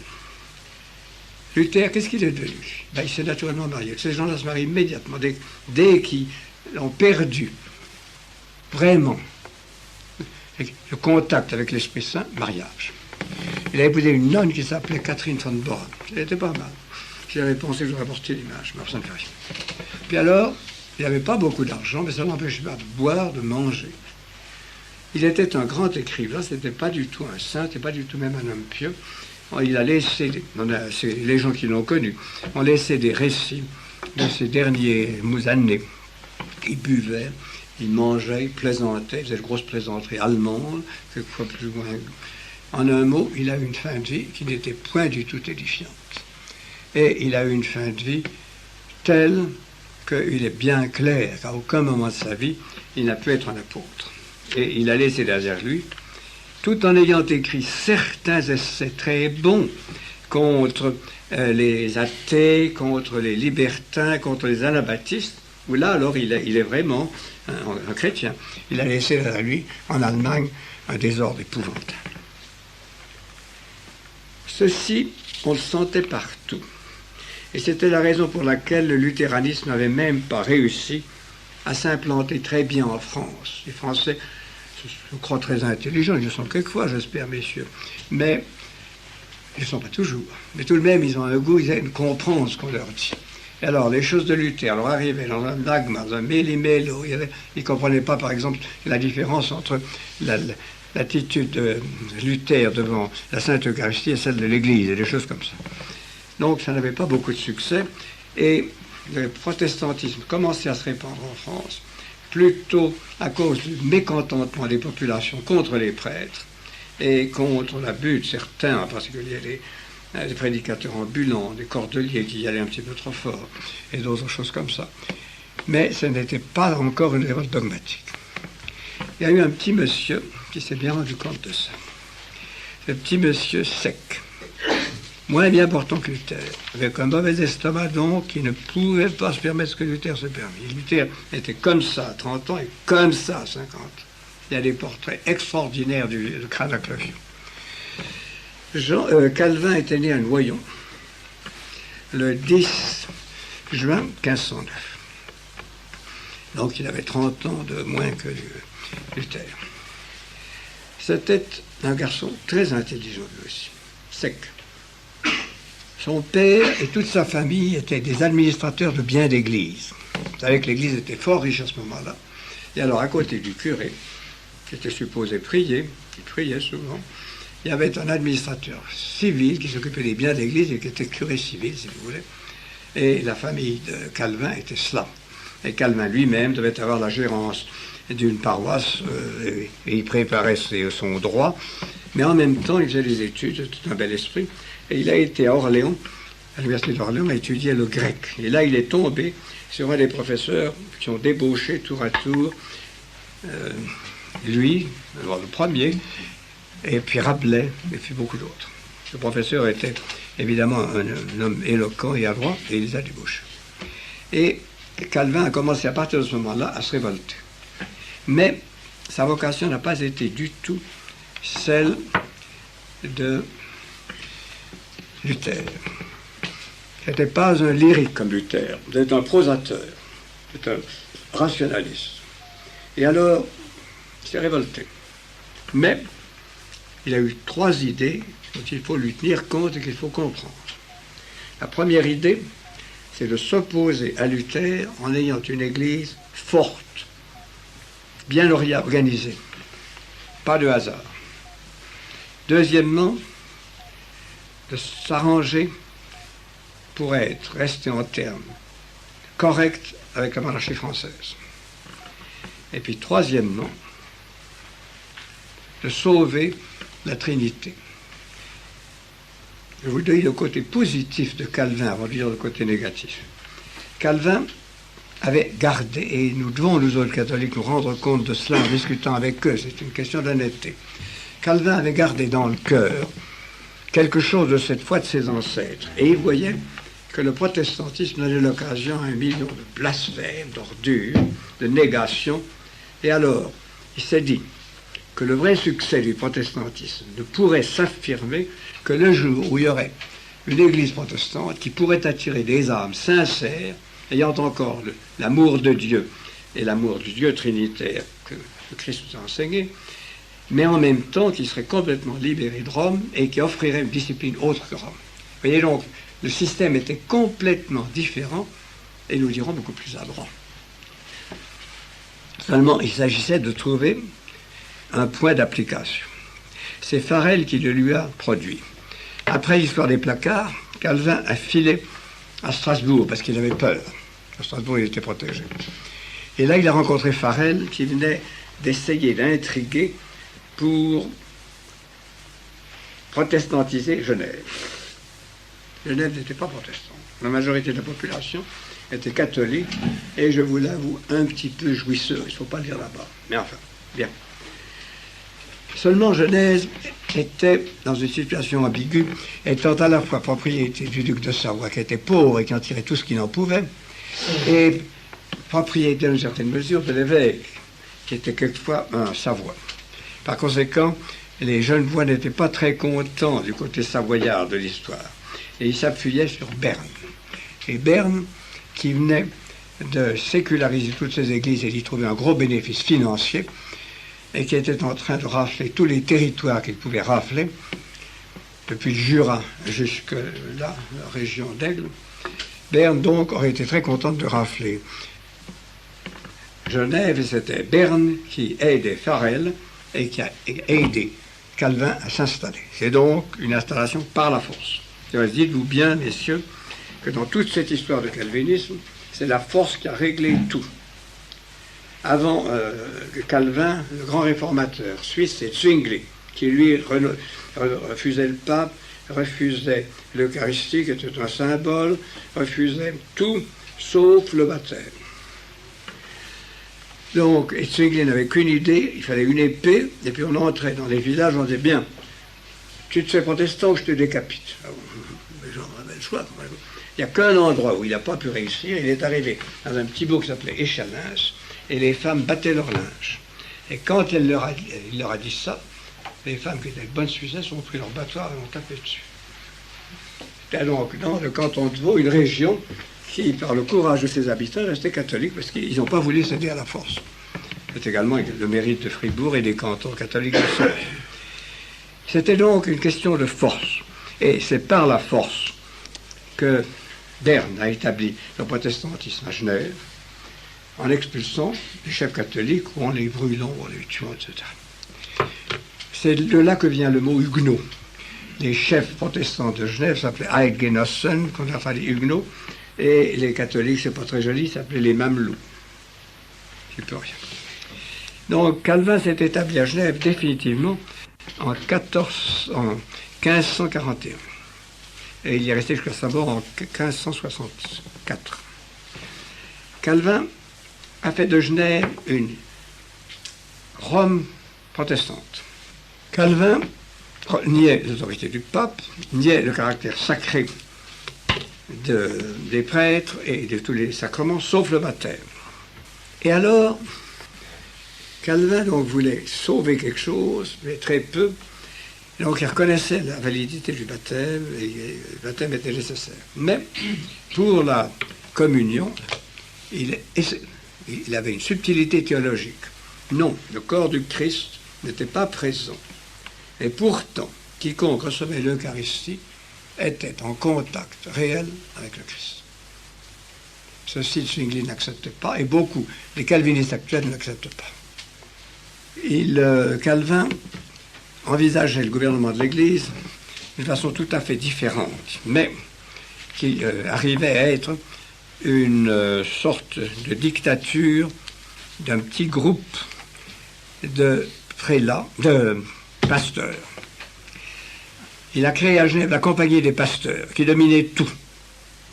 Luther, qu'est-ce qu'il est devenu? Il s'est naturellement marié. Ces gens-là se marient immédiatement. Dès qu'ils ont perdu vraiment le contact avec l'Esprit Saint, mariage. Il a épousé une nonne qui s'appelait Catherine von Born. Elle était pas mal. J'avais pensé que j'aurais porté l'image, mais ça ne fait rien. Puis alors, il n'avait pas beaucoup d'argent, mais ça n'empêchait pas de boire, de manger. Il était un grand écrivain, ce n'était pas du tout un saint, ce n'était pas du tout même un homme pieux. Il a laissé, les gens qui l'ont connu, ont laissé des récits de ses dernières années. Il buvait, il mangeait, il plaisantait, il faisait de grosses plaisanteries allemandes, quelquefois plus loin. En un mot, il a eu une fin de vie qui n'était point du tout édifiante. Et il a eu une fin de vie telle qu'il est bien clair qu'à aucun moment de sa vie, il n'a pu être un apôtre. Et il a laissé derrière lui, tout en ayant écrit certains essais très bons contre les athées, contre les libertins, contre les anabaptistes, où là, alors, il est vraiment un chrétien. Il a laissé derrière lui, en Allemagne, un désordre épouvantable. Ceci, on le sentait partout. Et c'était la raison pour laquelle le luthéranisme n'avait même pas réussi à s'implanter très bien en France. Les Français, je crois, très intelligents, ils le sont quelquefois, j'espère, messieurs, mais ils ne sont pas toujours. Mais tout de même, ils ont un goût, ils comprennent ce qu'on leur dit. Et alors, les choses de Luther leur arrivaient dans un dogme, dans un méli-mélo. Ils ne comprenaient pas, par exemple, la différence entre l'attitude de Luther devant la Sainte Eucharistie et celle de l'Église, et des choses comme ça. Donc, ça n'avait pas beaucoup de succès. Et le protestantisme commençait à se répandre en France, plutôt à cause du mécontentement des populations contre les prêtres et contre l'abus de certains, en particulier les prédicateurs ambulants, des cordeliers qui y allaient un petit peu trop fort, et d'autres choses comme ça. Mais ce n'était pas encore une révolte dogmatique. Il y a eu un petit monsieur qui s'est bien rendu compte de ça. Ce petit monsieur sec, moins bien portant que Luther, avec un mauvais estomac donc, qui ne pouvait pas se permettre ce que Luther se permit. Luther était comme ça à 30 ans et comme ça à 50. Il y a des portraits extraordinaires du crâne à Clovion. Calvin était né à Noyon le 10 juin 1509. Donc il avait 30 ans de moins que Luther. C'était un garçon très intelligent lui aussi, sec. Son père et toute sa famille étaient des administrateurs de biens d'église. Vous savez que l'église était fort riche à ce moment-là. Et alors, à côté du curé, qui était supposé prier, qui priait souvent, il y avait un administrateur civil qui s'occupait des biens d'église et qui était curé civil, si vous voulez. Et la famille de Calvin était cela. Et Calvin lui-même devait avoir la gérance d'une paroisse, et il préparait son droit, mais en même temps, il faisait des études, tout un bel esprit. Et il a été à Orléans, à l'université d'Orléans, à étudier le grec. Et là, il est tombé sur un des professeurs qui ont débauché tour à tour lui, alors le premier, et puis Rabelais, et puis beaucoup d'autres. Ce professeur était évidemment un homme éloquent et adroit, et il les a débauchés. Et Calvin a commencé à partir de ce moment-là à se révolter. Mais sa vocation n'a pas été du tout celle de Luther. Ce n'était pas un lyrique comme Luther, c'était un prosateur, c'était un rationaliste. Et alors, il s'est révolté. Mais il a eu 3 idées dont il faut lui tenir compte et qu'il faut comprendre. La première idée, c'est de s'opposer à Luther en ayant une église forte, bien organisée, pas de hasard. Deuxièmement, de s'arranger pour rester en termes corrects avec la monarchie française. Et puis troisièmement, de sauver la Trinité. Je vous dis le côté positif de Calvin avant de dire le côté négatif. Calvin avait gardé, et nous devons, nous autres catholiques, nous rendre compte de cela en discutant avec eux, c'est une question d'honnêteté. Calvin avait gardé dans le cœur quelque chose de cette foi de ses ancêtres, et il voyait que le protestantisme donnait l'occasion à 1 million de blasphèmes, d'ordures, de négations, et alors il s'est dit que le vrai succès du protestantisme ne pourrait s'affirmer que le jour où il y aurait une église protestante qui pourrait attirer des âmes sincères, ayant encore l'amour de Dieu et l'amour du Dieu trinitaire que le Christ nous a enseigné, mais en même temps qui serait complètement libéré de Rome et qui offrirait une discipline autre que Rome. Vous voyez donc, le système était complètement différent et nous dirons beaucoup plus adroit. Seulement, il s'agissait de trouver un point d'application. C'est Farel qui le lui a produit. Après l'histoire des placards, Calvin a filé à Strasbourg parce qu'il avait peur. À Strasbourg, il était protégé. Et là, il a rencontré Farel qui venait d'essayer d'intriguer pour protestantiser Genève. Genève n'était pas protestante. La majorité de la population était catholique et, je vous l'avoue, un petit peu jouisseur. Il ne faut pas le dire là-bas. Mais enfin, bien. Seulement, Genève était dans une situation ambiguë, étant à la fois propriété du duc de Savoie, qui était pauvre et qui en tirait tout ce qu'il en pouvait, et propriété, dans une certaine mesure, de l'évêque, qui était quelquefois un Savoie. Par conséquent, les Genevois n'étaient pas très contents du côté savoyard de l'histoire, et ils s'appuyaient sur Berne. Et Berne, qui venait de séculariser toutes ces églises et d'y trouver un gros bénéfice financier, et qui était en train de rafler tous les territoires qu'il pouvait rafler, depuis le Jura jusque là, la région d'Aigle. Berne, donc, aurait été très contente de rafler Genève, et c'était Berne qui aidait Farel et qui a aidé Calvin à s'installer. C'est donc une installation par la force. Dites-vous bien, messieurs, que dans toute cette histoire de calvinisme, c'est la force qui a réglé tout. Avant Calvin, le grand réformateur suisse, c'est Zwingli, qui lui refusait le pape, refusait l'Eucharistie, qui était un symbole, refusait tout, sauf le baptême. Donc, Zwingli n'avait qu'une idée, il fallait une épée, et puis on entrait dans les villages, on disait, bien, tu te fais protestant ou je te décapite. Les gens avaient le choix. Il n'y a qu'un endroit où il n'a pas pu réussir, il est arrivé dans un petit bourg qui s'appelait Échallens, et les femmes battaient leur linge. Et quand il leur a dit ça, les femmes qui étaient de bonnes Suissesses ont pris leur battoir et ont tapé dessus. C'était donc dans le canton de Vaud une région qui, par le courage de ses habitants, restaient catholiques parce qu'ils n'ont pas voulu céder à la force. C'est également le mérite de Fribourg et des cantons catholiques de Savoie. C'était donc une question de force. Et c'est par la force que Berne a établi le protestantisme à Genève, en expulsant les chefs catholiques ou en les brûlant, ou en les tuant, etc. C'est de là que vient le mot huguenot. Les chefs protestants de Genève s'appelaient Eidgenossen, qu'on a appelé huguenots, et les catholiques, c'est pas très joli, s'appelaient les mamelouks. J'y peux rien. Donc Calvin s'est établi à Genève définitivement en 1541. Et il y est resté jusqu'à sa mort en 1564. Calvin a fait de Genève une Rome protestante. Calvin niait l'autorité du pape, niait le caractère sacré des prêtres et de tous les sacrements, sauf le baptême. Et alors, Calvin donc voulait sauver quelque chose, mais très peu. Donc il reconnaissait la validité du baptême, et le baptême était nécessaire. Mais pour la communion, il avait une subtilité théologique. Non, le corps du Christ n'était pas présent. Et pourtant, quiconque recevait l'Eucharistie était en contact réel avec le Christ. Ceci, Zwingli n'accepte pas, et beaucoup, les calvinistes actuels n'acceptent pas. Calvin envisageait le gouvernement de l'Église d'une façon tout à fait différente, mais qui arrivait à être une sorte de dictature d'un petit groupe de prélats, de pasteurs. Il a créé à Genève la Compagnie des pasteurs, qui dominait tout.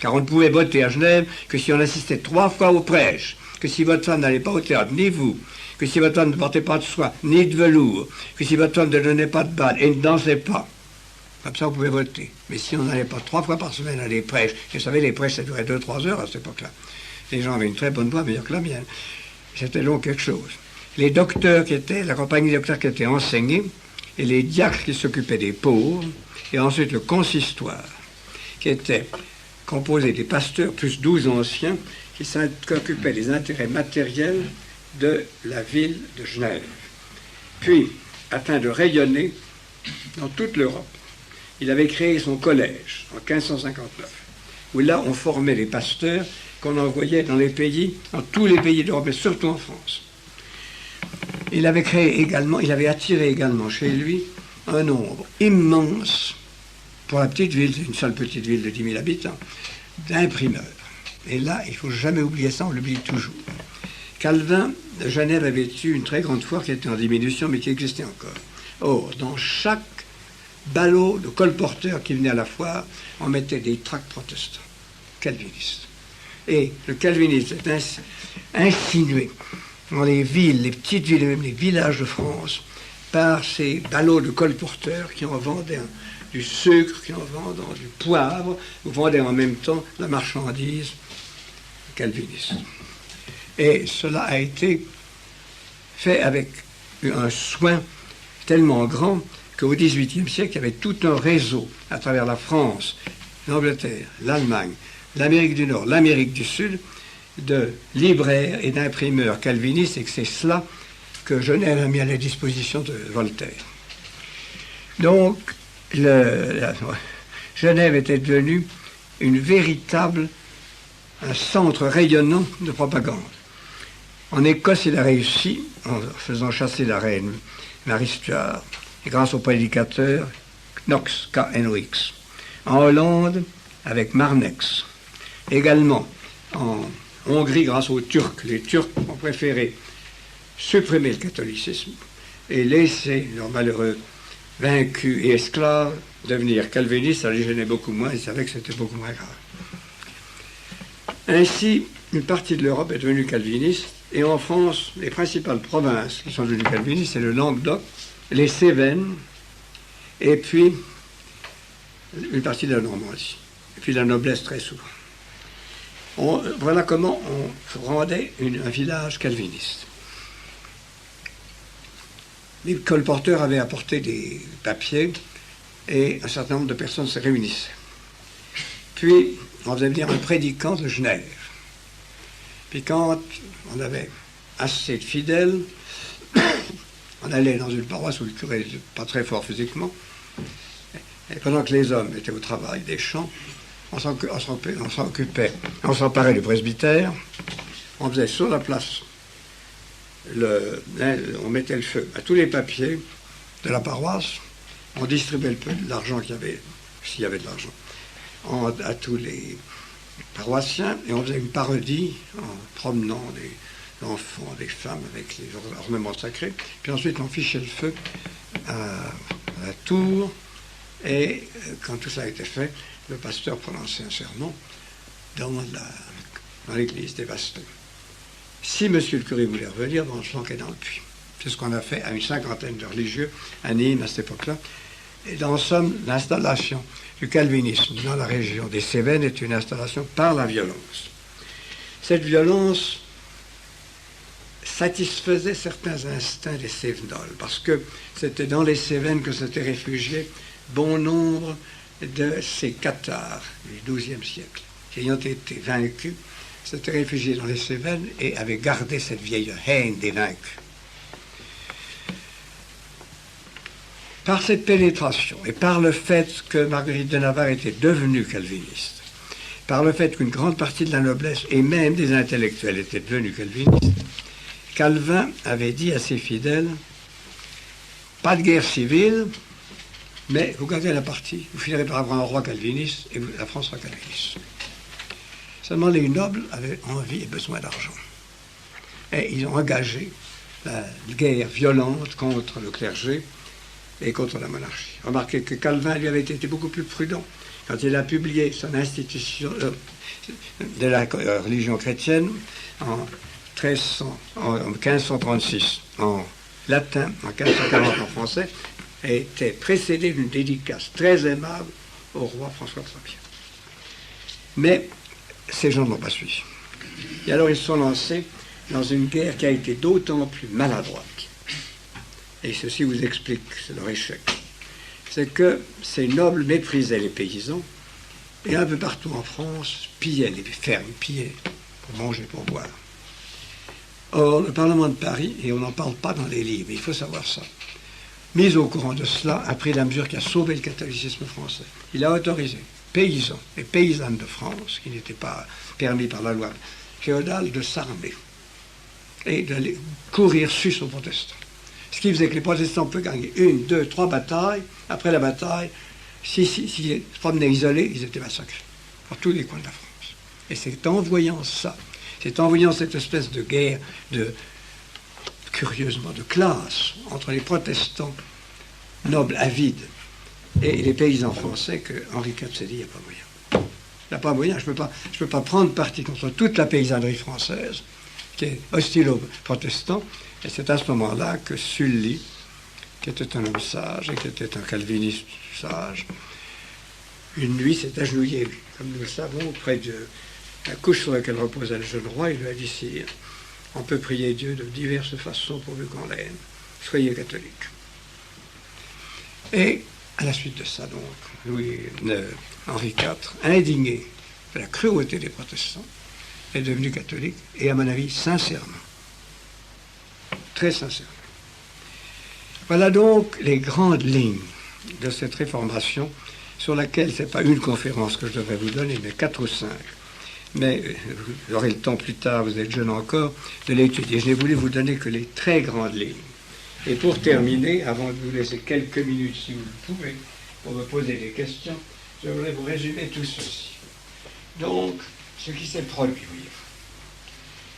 Car on ne pouvait voter à Genève que si on assistait 3 fois au prêche, que si votre femme n'allait pas au théâtre, ni vous, que si votre femme ne portait pas de soie, ni de velours, que si votre femme ne donnait pas de balle et ne dansait pas. Comme ça, vous pouvez voter. Mais si on n'allait pas 3 fois par semaine à des prêches, et vous savez, les prêches, ça durait 2-3 heures à cette époque-là. Les gens avaient une très bonne voix, meilleure que la mienne. C'était donc quelque chose. Les docteurs qui étaient, la compagnie des docteurs qui était enseignée, et les diacres qui s'occupaient des pauvres, et ensuite le consistoire, qui était composé des pasteurs plus 12 anciens, qui s'occupaient des intérêts matériels de la ville de Genève. Puis, afin de rayonner dans toute l'Europe, il avait créé son collège en 1559, où là on formait les pasteurs qu'on envoyait dans les pays, dans tous les pays d'Europe, et surtout en France. Il avait attiré également chez lui un nombre immense, pour la petite ville, une seule petite ville de 10 000 habitants, d'imprimeurs. Et là, il ne faut jamais oublier ça, on l'oublie toujours. Calvin de Genève avait eu une très grande foire qui était en diminution, mais qui existait encore. Or, dans chaque ballot de colporteurs qui venait à la foire, on mettait des tracts protestants, calvinistes. Et le calvinisme est insinué dans les villes, les petites villes et même les villages de France, par ces ballots de colporteurs qui en vendaient du sucre, qui en vendaient du poivre, ou vendaient en même temps la marchandise calviniste. Et cela a été fait avec un soin tellement grand qu'au XVIIIe siècle, il y avait tout un réseau à travers la France, l'Angleterre, l'Allemagne, l'Amérique du Nord, l'Amérique du Sud, de libraires et d'imprimeurs calvinistes, et que c'est cela que Genève a mis à la disposition de Voltaire. Donc, Genève était devenue un centre rayonnant de propagande. En Écosse, il a réussi en faisant chasser la reine Marie Stuart, et grâce au prédicateur Knox, K-N-O-X. En Hollande, avec Marnex. Également, en Hongrie, grâce aux Turcs. Les Turcs ont préféré supprimer le catholicisme et laisser leurs malheureux vaincus et esclaves devenir calvinistes. Ça les gênait beaucoup moins, ils savaient que c'était beaucoup moins grave. Ainsi, une partie de l'Europe est devenue calviniste, et en France, les principales provinces qui sont devenues calvinistes, c'est le Languedoc, les Cévennes, et puis une partie de la Normandie, et puis la noblesse très souvent. Voilà comment on rendait un village calviniste. Les colporteurs avaient apporté des papiers et un certain nombre de personnes se réunissaient. Puis, on faisait venir un prédicant de Genève. Puis quand on avait assez de fidèles, on allait dans une paroisse où le curé n'était pas très fort physiquement, et pendant que les hommes étaient au travail des champs, on s'occupait, on s'emparait du presbytère, on faisait sur la place, on mettait le feu à tous les papiers de la paroisse, on distribuait le peu d'argent qu'il y avait, s'il y avait de l'argent, à tous les paroissiens, et on faisait une parodie en promenant des enfants, des femmes avec les ornements sacrés, puis ensuite on fichait le feu à la tour, et quand tout ça a été fait, le pasteur prononçait un sermon dans l'église dévastée. Si monsieur le curé voulait revenir, on le flanquait dans le puits. C'est ce qu'on a fait à une cinquantaine de religieux à Nîmes à cette époque-là. Et en somme, l'installation du calvinisme dans la région des Cévennes est une installation par la violence. Cette violence satisfaisait certains instincts des Cévenols, parce que c'était dans les Cévennes que s'étaient réfugiés bon nombre de ces cathares du XIIe siècle, qui ayant été vaincus, s'étaient réfugiés dans les Cévennes et avaient gardé cette vieille haine des vaincus. Par cette pénétration et par le fait que Marguerite de Navarre était devenue calviniste, par le fait qu'une grande partie de la noblesse et même des intellectuels étaient devenus calvinistes, Calvin avait dit à ses fidèles « Pas de guerre civile, mais vous gardez la partie, vous finirez par avoir un roi calviniste et la France sera calviniste. » Seulement les nobles avaient envie et besoin d'argent. Et ils ont engagé la guerre violente contre le clergé et contre la monarchie. Remarquez que Calvin, lui, avait été beaucoup plus prudent. Quand il a publié son institution de la religion chrétienne en 1536, en latin, en 1540 en français, était précédé d'une dédicace très aimable au roi François Ier. Mais ces gens n'ont pas suivi. Et alors ils se sont lancés dans une guerre qui a été d'autant plus maladroite. Et ceci vous explique leur échec. C'est que ces nobles méprisaient les paysans et un peu partout en France pillaient les fermes, pillaient pour manger, pour boire. Or, le Parlement de Paris, et on n'en parle pas dans les livres, il faut savoir ça, mis au courant de cela, a pris la mesure qui a sauvé le catholicisme français. Il a autorisé paysans et paysannes de France, qui n'étaient pas permis par la loi féodale, de s'armer et d'aller courir sus aux protestants. Ce qui faisait que les protestants pouvaient gagner 1, 2, 3 batailles. Après la bataille, s'ils se promenaient isolés, ils étaient massacrés par tous les coins de la France. Et c'est en voyant ça, c'est en voyant cette espèce de guerre, curieusement, de classe entre les protestants nobles avides et les paysans français que Henri IV s'est dit, il n'y a pas moyen. Il n'y a pas moyen, je ne peux pas prendre parti contre toute la paysannerie française qui est hostile aux protestants. Et c'est à ce moment-là que Sully, qui était un homme sage et qui était un calviniste sage, une nuit s'est agenouillé, comme nous le savons, près de la couche sur laquelle reposait le jeune roi. Il lui a dit, sire, on peut prier Dieu de diverses façons pourvu qu'on l'aime. Soyez catholique. Et à la suite de ça, donc, Henri IV, indigné de la cruauté des protestants, est devenu catholique, et à mon avis, sincèrement. Très sincèrement. Voilà donc les grandes lignes de cette réformation, sur laquelle ce n'est pas une conférence que je devrais vous donner, mais 4 ou 5. Mais vous aurez le temps plus tard, vous êtes jeune encore, de l'étudier. Je n'ai voulu vous donner que les très grandes lignes. Et pour terminer, avant de vous laisser quelques minutes, si vous le pouvez, pour me poser des questions, je voudrais vous résumer tout ceci. Donc, ce qui s'est produit,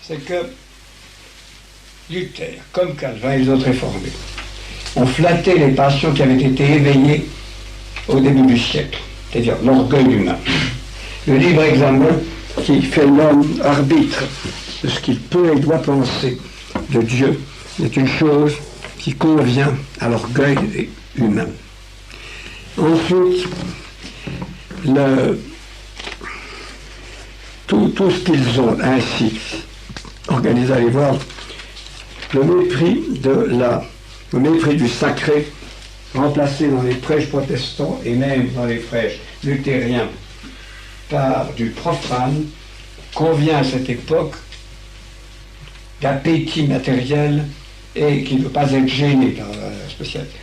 c'est que Luther, comme Calvin et les autres réformés, ont flatté les passions qui avaient été éveillées au début du siècle, c'est-à-dire l'orgueil humain. Le libre examen qui fait l'homme arbitre de ce qu'il peut et doit penser de Dieu est une chose qui convient à l'orgueil humain. Ensuite, tout ce qu'ils ont ainsi organisé, allez voir, le mépris du sacré, remplacé dans les prêches protestants et même dans les prêches luthériens par du profane convient à cette époque d'appétit matériel et qui ne veut pas être gêné par la spécialité.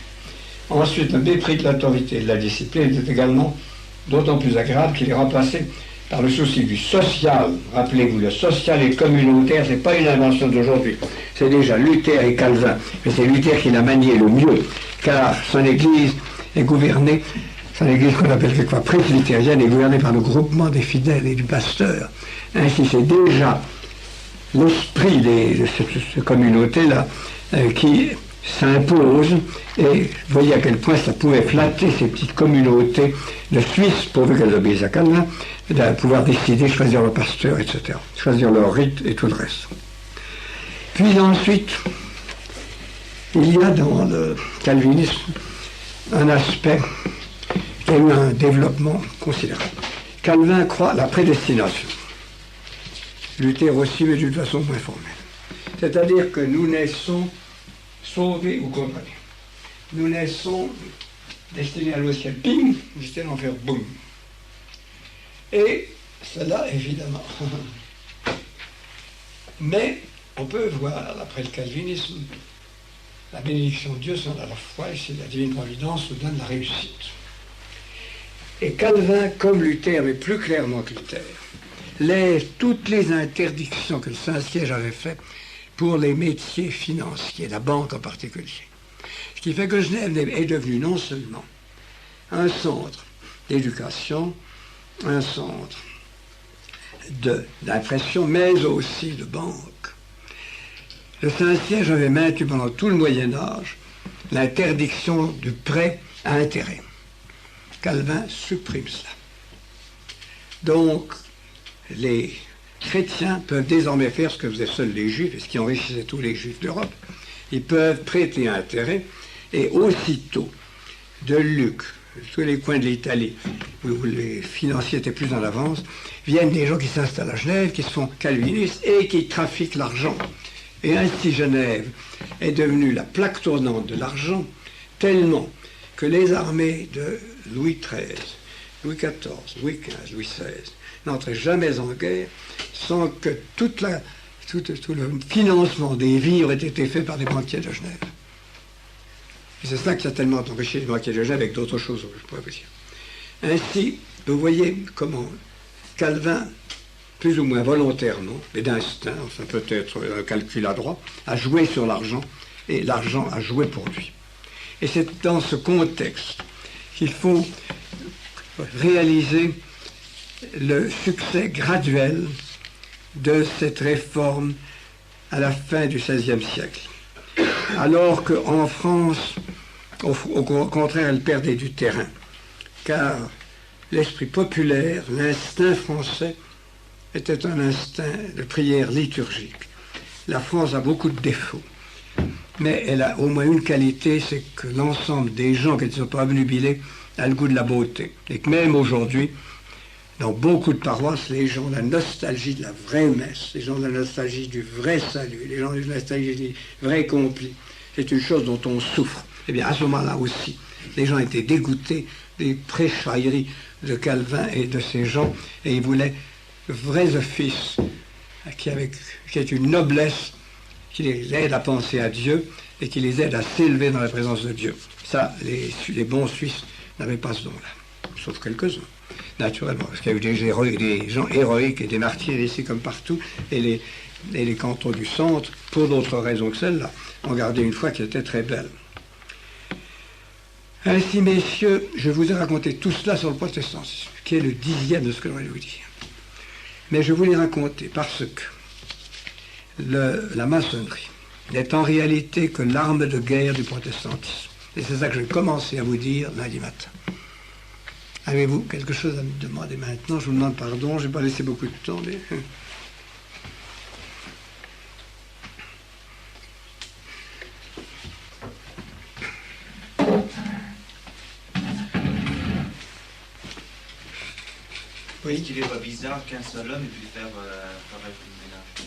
Ensuite, le mépris de l'autorité et de la discipline est également d'autant plus agréable qu'il est remplacé par le souci du social. Rappelez-vous, le social et communautaire, ce n'est pas une invention d'aujourd'hui. C'est déjà Luther et Calvin, mais c'est Luther qui l'a manié le mieux, car son Église est gouvernée, son Église qu'on appelle quelquefois presbytérienne, est gouvernée par le groupement des fidèles et du pasteur. Ainsi, c'est déjà l'esprit de cette communauté-là qui s'impose, et voyez à quel point ça pouvait flatter ces petites communautés de Suisse, pourvu qu'elles obéissent à Calvin, de pouvoir décider, choisir le pasteur, etc., choisir leur rite et tout le reste. Puis ensuite, il y a dans le calvinisme un aspect qui a eu un développement considérable. Calvin croit à la prédestination. Luther aussi, mais d'une façon moins formelle. C'est-à-dire que nous naissons sauvés ou condamnés. Nous naissons destinés à l'eau ciel, bing, destinés à l'enfer, boum. Et cela, évidemment. Mais on peut voir, après le calvinisme, la bénédiction de Dieu sans la foi, et c'est la divine providence nous donne la réussite. Et Calvin, comme Luther, mais plus clairement que Luther, toutes les interdictions que le Saint-Siège avait faites pour les métiers financiers, la banque en particulier. Ce qui fait que Genève est devenue non seulement un centre d'éducation, un centre d'impression, mais aussi de banque. Le Saint-Siège avait maintenu pendant tout le Moyen-Âge l'interdiction du prêt à intérêt. Calvin supprime cela. Donc, les chrétiens peuvent désormais faire ce que faisaient seuls les juifs, et ce qui enrichissait tous les juifs d'Europe. Ils peuvent prêter à intérêt, et aussitôt, de Lucques, tous les coins de l'Italie, où les financiers étaient plus en avance, viennent des gens qui s'installent à Genève, qui se font calvinistes, et qui trafiquent l'argent. Et ainsi Genève est devenue la plaque tournante de l'argent, tellement que les armées de Louis XIII, Louis XIV, Louis XV, Louis XVI n'entraient jamais en guerre sans que tout le financement des vivres ait été fait par des banquiers de Genève. Et c'est ça qui a tellement enrichi les banquiers de Genève avec d'autres choses, je pourrais vous dire. Ainsi, vous voyez comment Calvin, plus ou moins volontairement, mais d'instinct, enfin peut-être un calcul adroit, a joué sur l'argent, et l'argent a joué pour lui. Et c'est dans ce contexte qu'il faut réaliser le succès graduel de cette réforme à la fin du XVIe siècle. Alors qu'en France, au contraire, elle perdait du terrain, car l'esprit populaire, l'instinct français, était un instinct de prière liturgique. La France a beaucoup de défauts, mais elle a au moins une qualité, c'est que l'ensemble des gens qui ne sont pas obnubilés a le goût de la beauté. Et que même aujourd'hui, dans beaucoup de paroisses, les gens ont la nostalgie de la vraie messe, les gens ont la nostalgie du vrai salut, les gens ont la nostalgie du vrai compli. C'est une chose dont on souffre. Eh bien, à ce moment-là aussi, les gens étaient dégoûtés des prêchailleries de Calvin et de ces gens, et ils voulaient de vrais offices qui est une noblesse qui les aide à penser à Dieu et qui les aide à s'élever dans la présence de Dieu. Ça, les bons Suisses n'avaient pas ce don-là, sauf quelques-uns, naturellement, parce qu'il y a eu des gens héroïques et des martyrs ici comme partout, et les cantons du centre, pour d'autres raisons que celle-là, ont gardé une foi qui était très belle. Ainsi, messieurs, je vous ai raconté tout cela sur le protestantisme, qui est le 10e de ce que j'aurais vous dire. Mais je vous l'ai raconté parce que la maçonnerie n'est en réalité que l'arme de guerre du protestantisme. Et c'est ça que je vais commencer à vous dire lundi matin. Avez-vous quelque chose à me demander maintenant? Je vous demande pardon, je n'ai pas laissé beaucoup de temps, mais... Oui. Qu'il n'est pas bizarre qu'un seul homme ait pu faire pareil pour le ménage.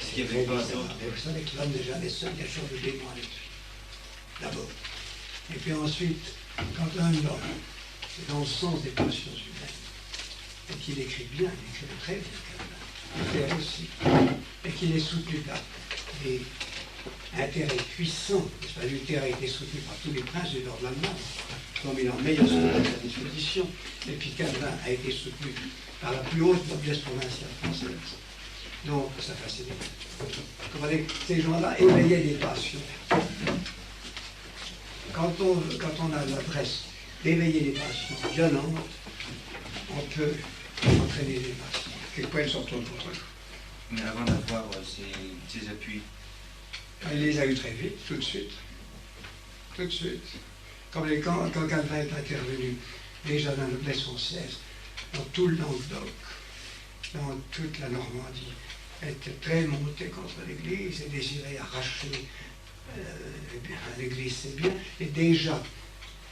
Ce qu'il n'y avait pas d'autre. Vous savez que l'homme n'est jamais seul, il y a toujours le démon avec lui. D'abord. Et puis ensuite, quand un homme est dans le sens des passions humaines, et qu'il écrit bien, il écrit très bien, Luther aussi, et qu'il est soutenu par des intérêts puissants. Luther a été soutenu par tous les princes du nord de l'Allemagne, comme il en meilleur soutien de sa disposition, et puis Calvin a été soutenu par la plus haute noblesse provinciale française. Donc, ça facilite. Vous comprenez, ces gens-là éveillaient des passions. Quand on a l'adresse d'éveiller des passions violentes, on peut entraîner des passions. Quelquefois, elles sont contre nous. Mais avant d'avoir ces appuis. Il les a eu très vite, tout de suite. Tout de suite. Quand Calvin est intervenu, déjà dans la noblesse française, dans tout le Languedoc, dans toute la Normandie, était très monté contre l'Église et désirait arracher l'Église, c'est bien. Et déjà,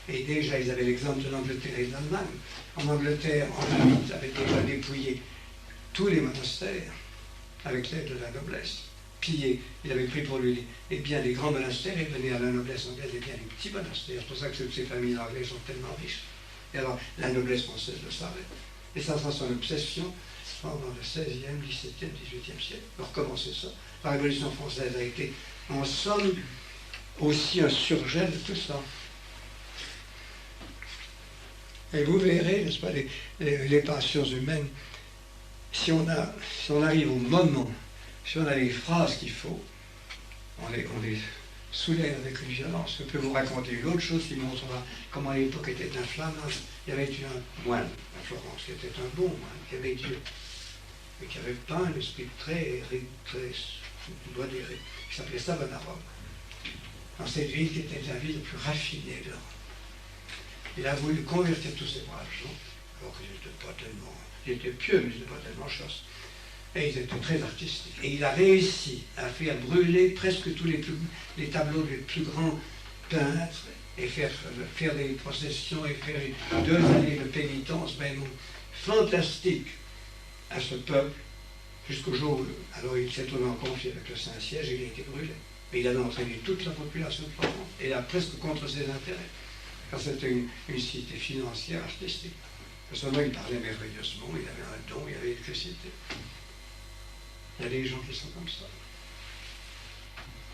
ils avaient l'exemple de l'Angleterre et de l'Allemagne. En Angleterre, Henri VIII avait déjà dépouillé tous les monastères avec l'aide de la noblesse. Pillé, il avait pris pour lui les biens des grands monastères et donnait à la noblesse anglaise les biens des petits monastères. C'est pour ça que toutes ces familles anglaises sont tellement riches. Et alors, la noblesse française le savait. Et ça sera son obsession pendant le XVIe, XVIIe, XVIIIe siècle. Alors, comment c'est ça? La Révolution française a été, en somme, aussi un surjet de tout ça. Et vous verrez, n'est-ce pas, les passions humaines, si on arrive au moment, si on a les phrases qu'il faut, on les soulève avec une violence. Je peux vous raconter une autre chose qui montrera comment à l'époque était inflammable. Il y avait eu un moine à Florence, qui était un bon moine, qui avait Dieu, et qui avait pas un esprit très modéré, qui s'appelait Savonarola. Dans cette ville qui était la ville la plus raffinée de l'Europe. Il a voulu convertir tous ces braves gens, alors qu'ils n'étaient pas tellement... Ils étaient pieux, mais ils n'étaient pas tellement chasses. Et ils étaient très artistiques. Et il a réussi à faire brûler presque tous les tableaux des plus grands peintres et faire des processions et faire 2 années de pénitence vraiment fantastiques à ce peuple jusqu'au jour où alors il s'est trouvé en conflit avec le Saint-Siège et il a été brûlé. Mais il avait entraîné toute la population de Florence et là presque contre ses intérêts. Car c'était une cité financière, artistique. Seulement il parlait merveilleusement, il avait un don, il avait l'électricité. Il y a des gens qui sont comme ça.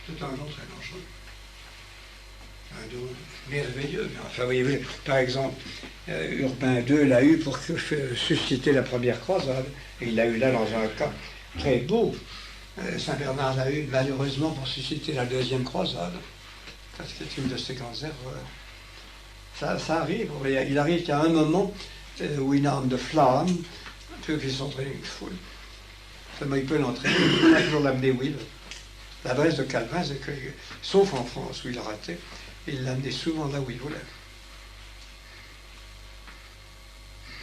C'est un don très dangereux. Un don merveilleux. Mais enfin, vous voyez, par exemple, Urbain II l'a eu pour susciter la première croisade. Et il l'a eu là dans un cas très beau. Saint-Bernard l'a eu malheureusement pour susciter la deuxième croisade. Parce que c'est une de ses grandes erreurs. Ça arrive. Il arrive qu'il y a un moment où une arme de flamme peut s'entraîner une foule. Seulement, il peut l'entraîner, il peut toujours l'amener où il veut. L'adresse de Calvin, c'est que, sauf en France où il a raté, il l'amenait souvent là où il voulait.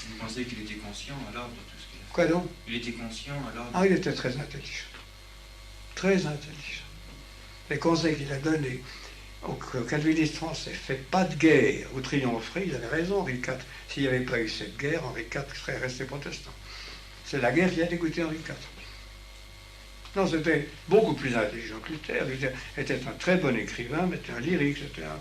Vous pensez qu'il était conscient alors de tout ce qu'il a fait? Quoi donc? Il était conscient alors de... Ah, il était très intelligent. Très intelligent. Les conseils qu'il a donnés aux calvinistes français, faites pas de guerre, vous triompherez, il avait raison, Henri IV. S'il n'y avait pas eu cette guerre, Henri IV serait resté protestant. C'est la guerre qui a dégoûté Henri IV. Non, c'était beaucoup plus intelligent que Luther. Luther était un très bon écrivain, mais c'était un lyrique, c'était un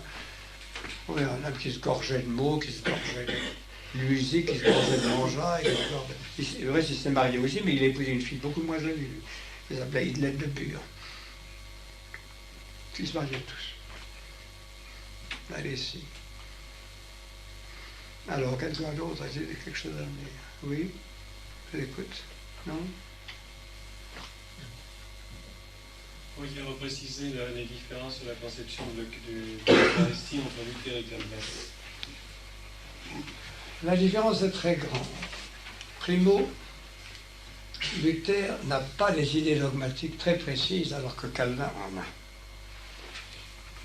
homme qui se gorgeait de mots, qui se gorgeait de musique, qui se gorgeait de mangeaille. Le reste, il s'est marié aussi, mais il a épousé une fille beaucoup moins jolie. Il s'appelait Idlette de Bure. Ils se mariaient tous. Allez, ici. Alors, quelqu'un d'autre a quelque chose à dire? Oui? Je l'écoute. Non? Oui, il faut préciser les différences sur la conception de l'Eucharistie entre Luther et Calvin. La différence est très grande. Primo, Luther n'a pas des idées dogmatiques très précises alors que Calvin en a.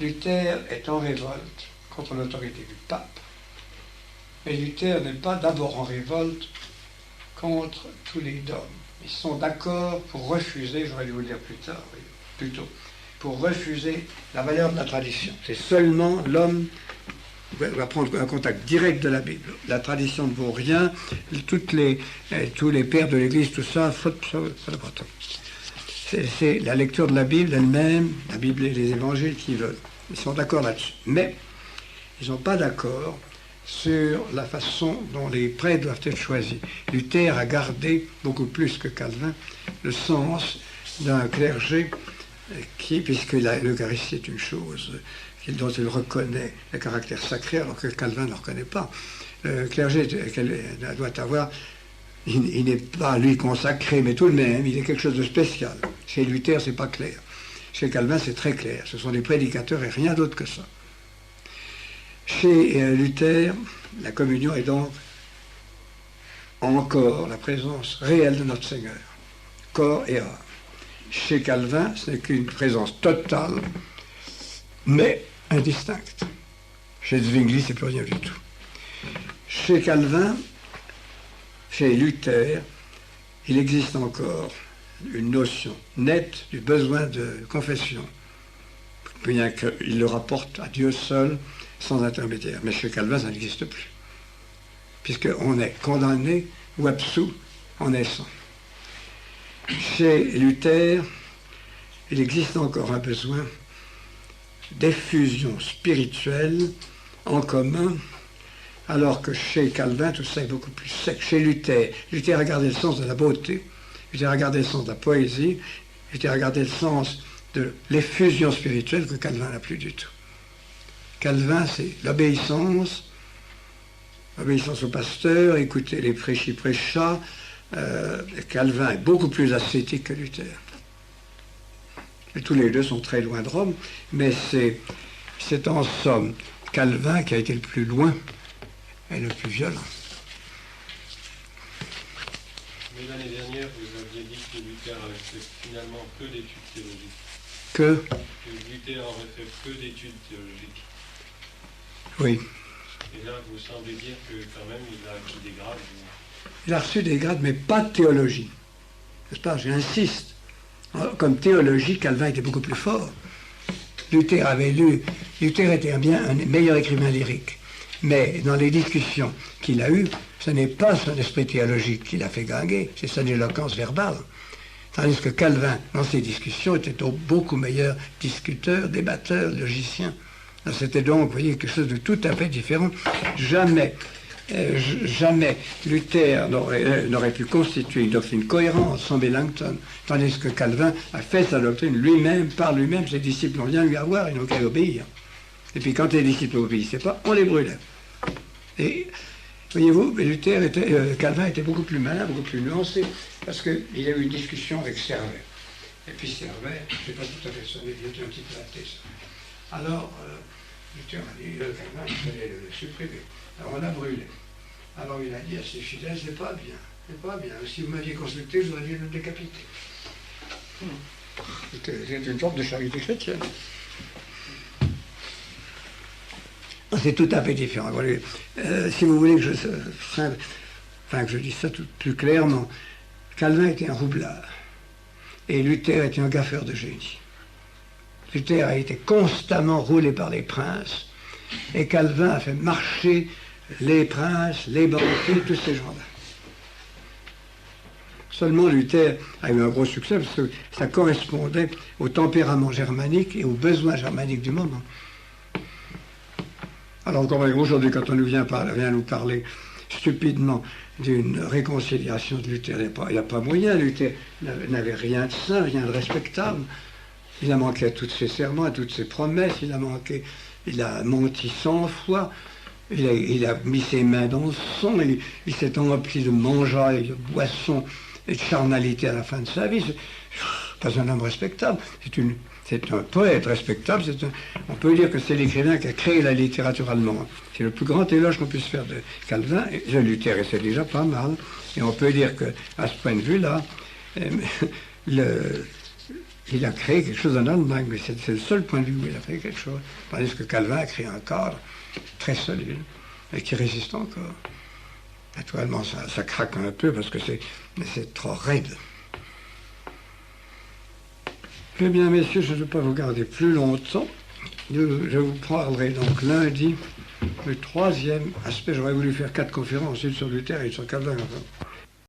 Luther est en révolte contre l'autorité du pape, mais Luther n'est pas d'abord en révolte contre tous les dogmes. Ils sont d'accord pour refuser, j'aurais dû vous le dire plus tard, plutôt, pour refuser la valeur de la tradition. C'est seulement l'homme qui va prendre un contact direct de la Bible. La tradition ne vaut rien, tous les pères de l'Église, tout ça, ça n'a pas tant. C'est la lecture de la Bible elle-même, la Bible et les évangiles qui veulent. Ils sont d'accord là-dessus. Mais ils ne sont pas d'accord sur la façon dont les prêtres doivent être choisis. Luther a gardé, beaucoup plus que Calvin, le sens d'un clergé qui, puisque l'Eucharistie est une chose dont il reconnaît le caractère sacré, alors que Calvin ne le reconnaît pas. Le clergé doit avoir, il n'est pas lui consacré, mais tout de même, il est quelque chose de spécial. Chez Luther, c'est pas clair. Chez Calvin, c'est très clair. Ce sont des prédicateurs et rien d'autre que ça. Chez Luther, la communion est donc encore la présence réelle de notre Seigneur, corps et âme. Chez Calvin, ce n'est qu'une présence totale, mais indistincte. Chez Zwingli, c'est plus rien du tout. Chez Calvin, chez Luther, il existe encore une notion nette du besoin de confession, bien qu'il le rapporte à Dieu seul, sans intermédiaire. Mais chez Calvin, ça n'existe plus, puisqu'on est condamné ou absous en naissant. Chez Luther, il existe encore un besoin d'effusion spirituelle en commun, alors que chez Calvin, tout ça est beaucoup plus sec. Chez Luther, Luther a gardé le sens de la beauté, Luther a gardé le sens de la poésie, Luther a gardé le sens de l'effusion spirituelle que Calvin n'a plus du tout. Calvin, c'est l'obéissance au pasteur, écouter les prêchis-prêchats. Calvin est beaucoup plus ascétique que Luther. Et tous les deux sont très loin de Rome, mais c'est en somme Calvin qui a été le plus loin et le plus violent. Mais l'année dernière, vous aviez dit que Luther avait fait finalement peu d'études théologiques. Que Luther aurait fait peu d'études théologiques. Oui. Et là, vous semblez dire que quand même, il a acquis des grades. Il a reçu des grades, mais pas de théologie. N'est-ce pas? J'insiste. Comme théologie, Calvin était beaucoup plus fort. Luther était un meilleur écrivain lyrique. Mais dans les discussions qu'il a eues, ce n'est pas son esprit théologique qui l'a fait gagner, c'est son éloquence verbale. Tandis que Calvin, dans ses discussions, était beaucoup meilleur discuteur, débatteur, logicien. C'était donc, vous voyez, quelque chose de tout à fait différent. Jamais Luther n'aurait pu constituer une doctrine cohérente sans Melanchthon, tandis que Calvin a fait sa doctrine lui-même, par lui-même. Ses disciples n'ont rien lui à voir, ils n'ont qu'à obéir. Et puis quand les disciples n'obéissaient pas, on les brûlait. Et voyez-vous, Calvin était beaucoup plus malin, beaucoup plus nuancé, parce qu'il a eu une discussion avec Servet. Et puis Servet, je ne sais pas tout à fait ça, mais il était un petit peu athée, ça. Alors, Luther a dit, Calvin, il fallait le supprimer. Alors on l'a brûlé. Alors il a dit à ses fidèles, c'est pas bien. Si vous m'aviez consulté, je vous aurais dû le décapiter. C'est une sorte de charité chrétienne. C'est tout à fait différent. Voilà. Si vous voulez que je dise ça tout plus clairement, Calvin était un roublard et Luther était un gaffeur de génie. Luther a été constamment roulé par les princes et Calvin a fait marcher les princes, les banquiers, tous ces gens-là. Seulement Luther a eu un gros succès parce que ça correspondait au tempérament germanique et aux besoins germaniques du moment. Alors encore aujourd'hui, quand on vient nous parler stupidement d'une réconciliation de Luther, il n'y a pas moyen. Luther n'avait rien de saint, rien de respectable. Il a manqué à tous ses serments, à toutes ses promesses, il a menti 100 fois, il a mis ses mains dans le sang, il s'est empli de mangeailles et de boissons et de charnalité à la fin de sa vie. C'est pas un homme respectable, c'est un poète respectable, on peut dire que c'est l'écrivain qui a créé la littérature allemande. C'est le plus grand éloge qu'on puisse faire de Calvin, et de Luther, et c'est déjà pas mal. Et on peut dire qu'à ce point de vue-là, il a créé quelque chose en Allemagne, mais c'est le seul point de vue où il a fait quelque chose. Tandis que Calvin a créé un cadre très solide et qui résiste encore. Naturellement, ça craque un peu parce que c'est trop raide. Eh bien, messieurs, je ne vais pas vous garder plus longtemps. Je vous parlerai donc lundi le troisième aspect. J'aurais voulu faire 4 conférences, une sur Luther et une sur Calvin. Enfin.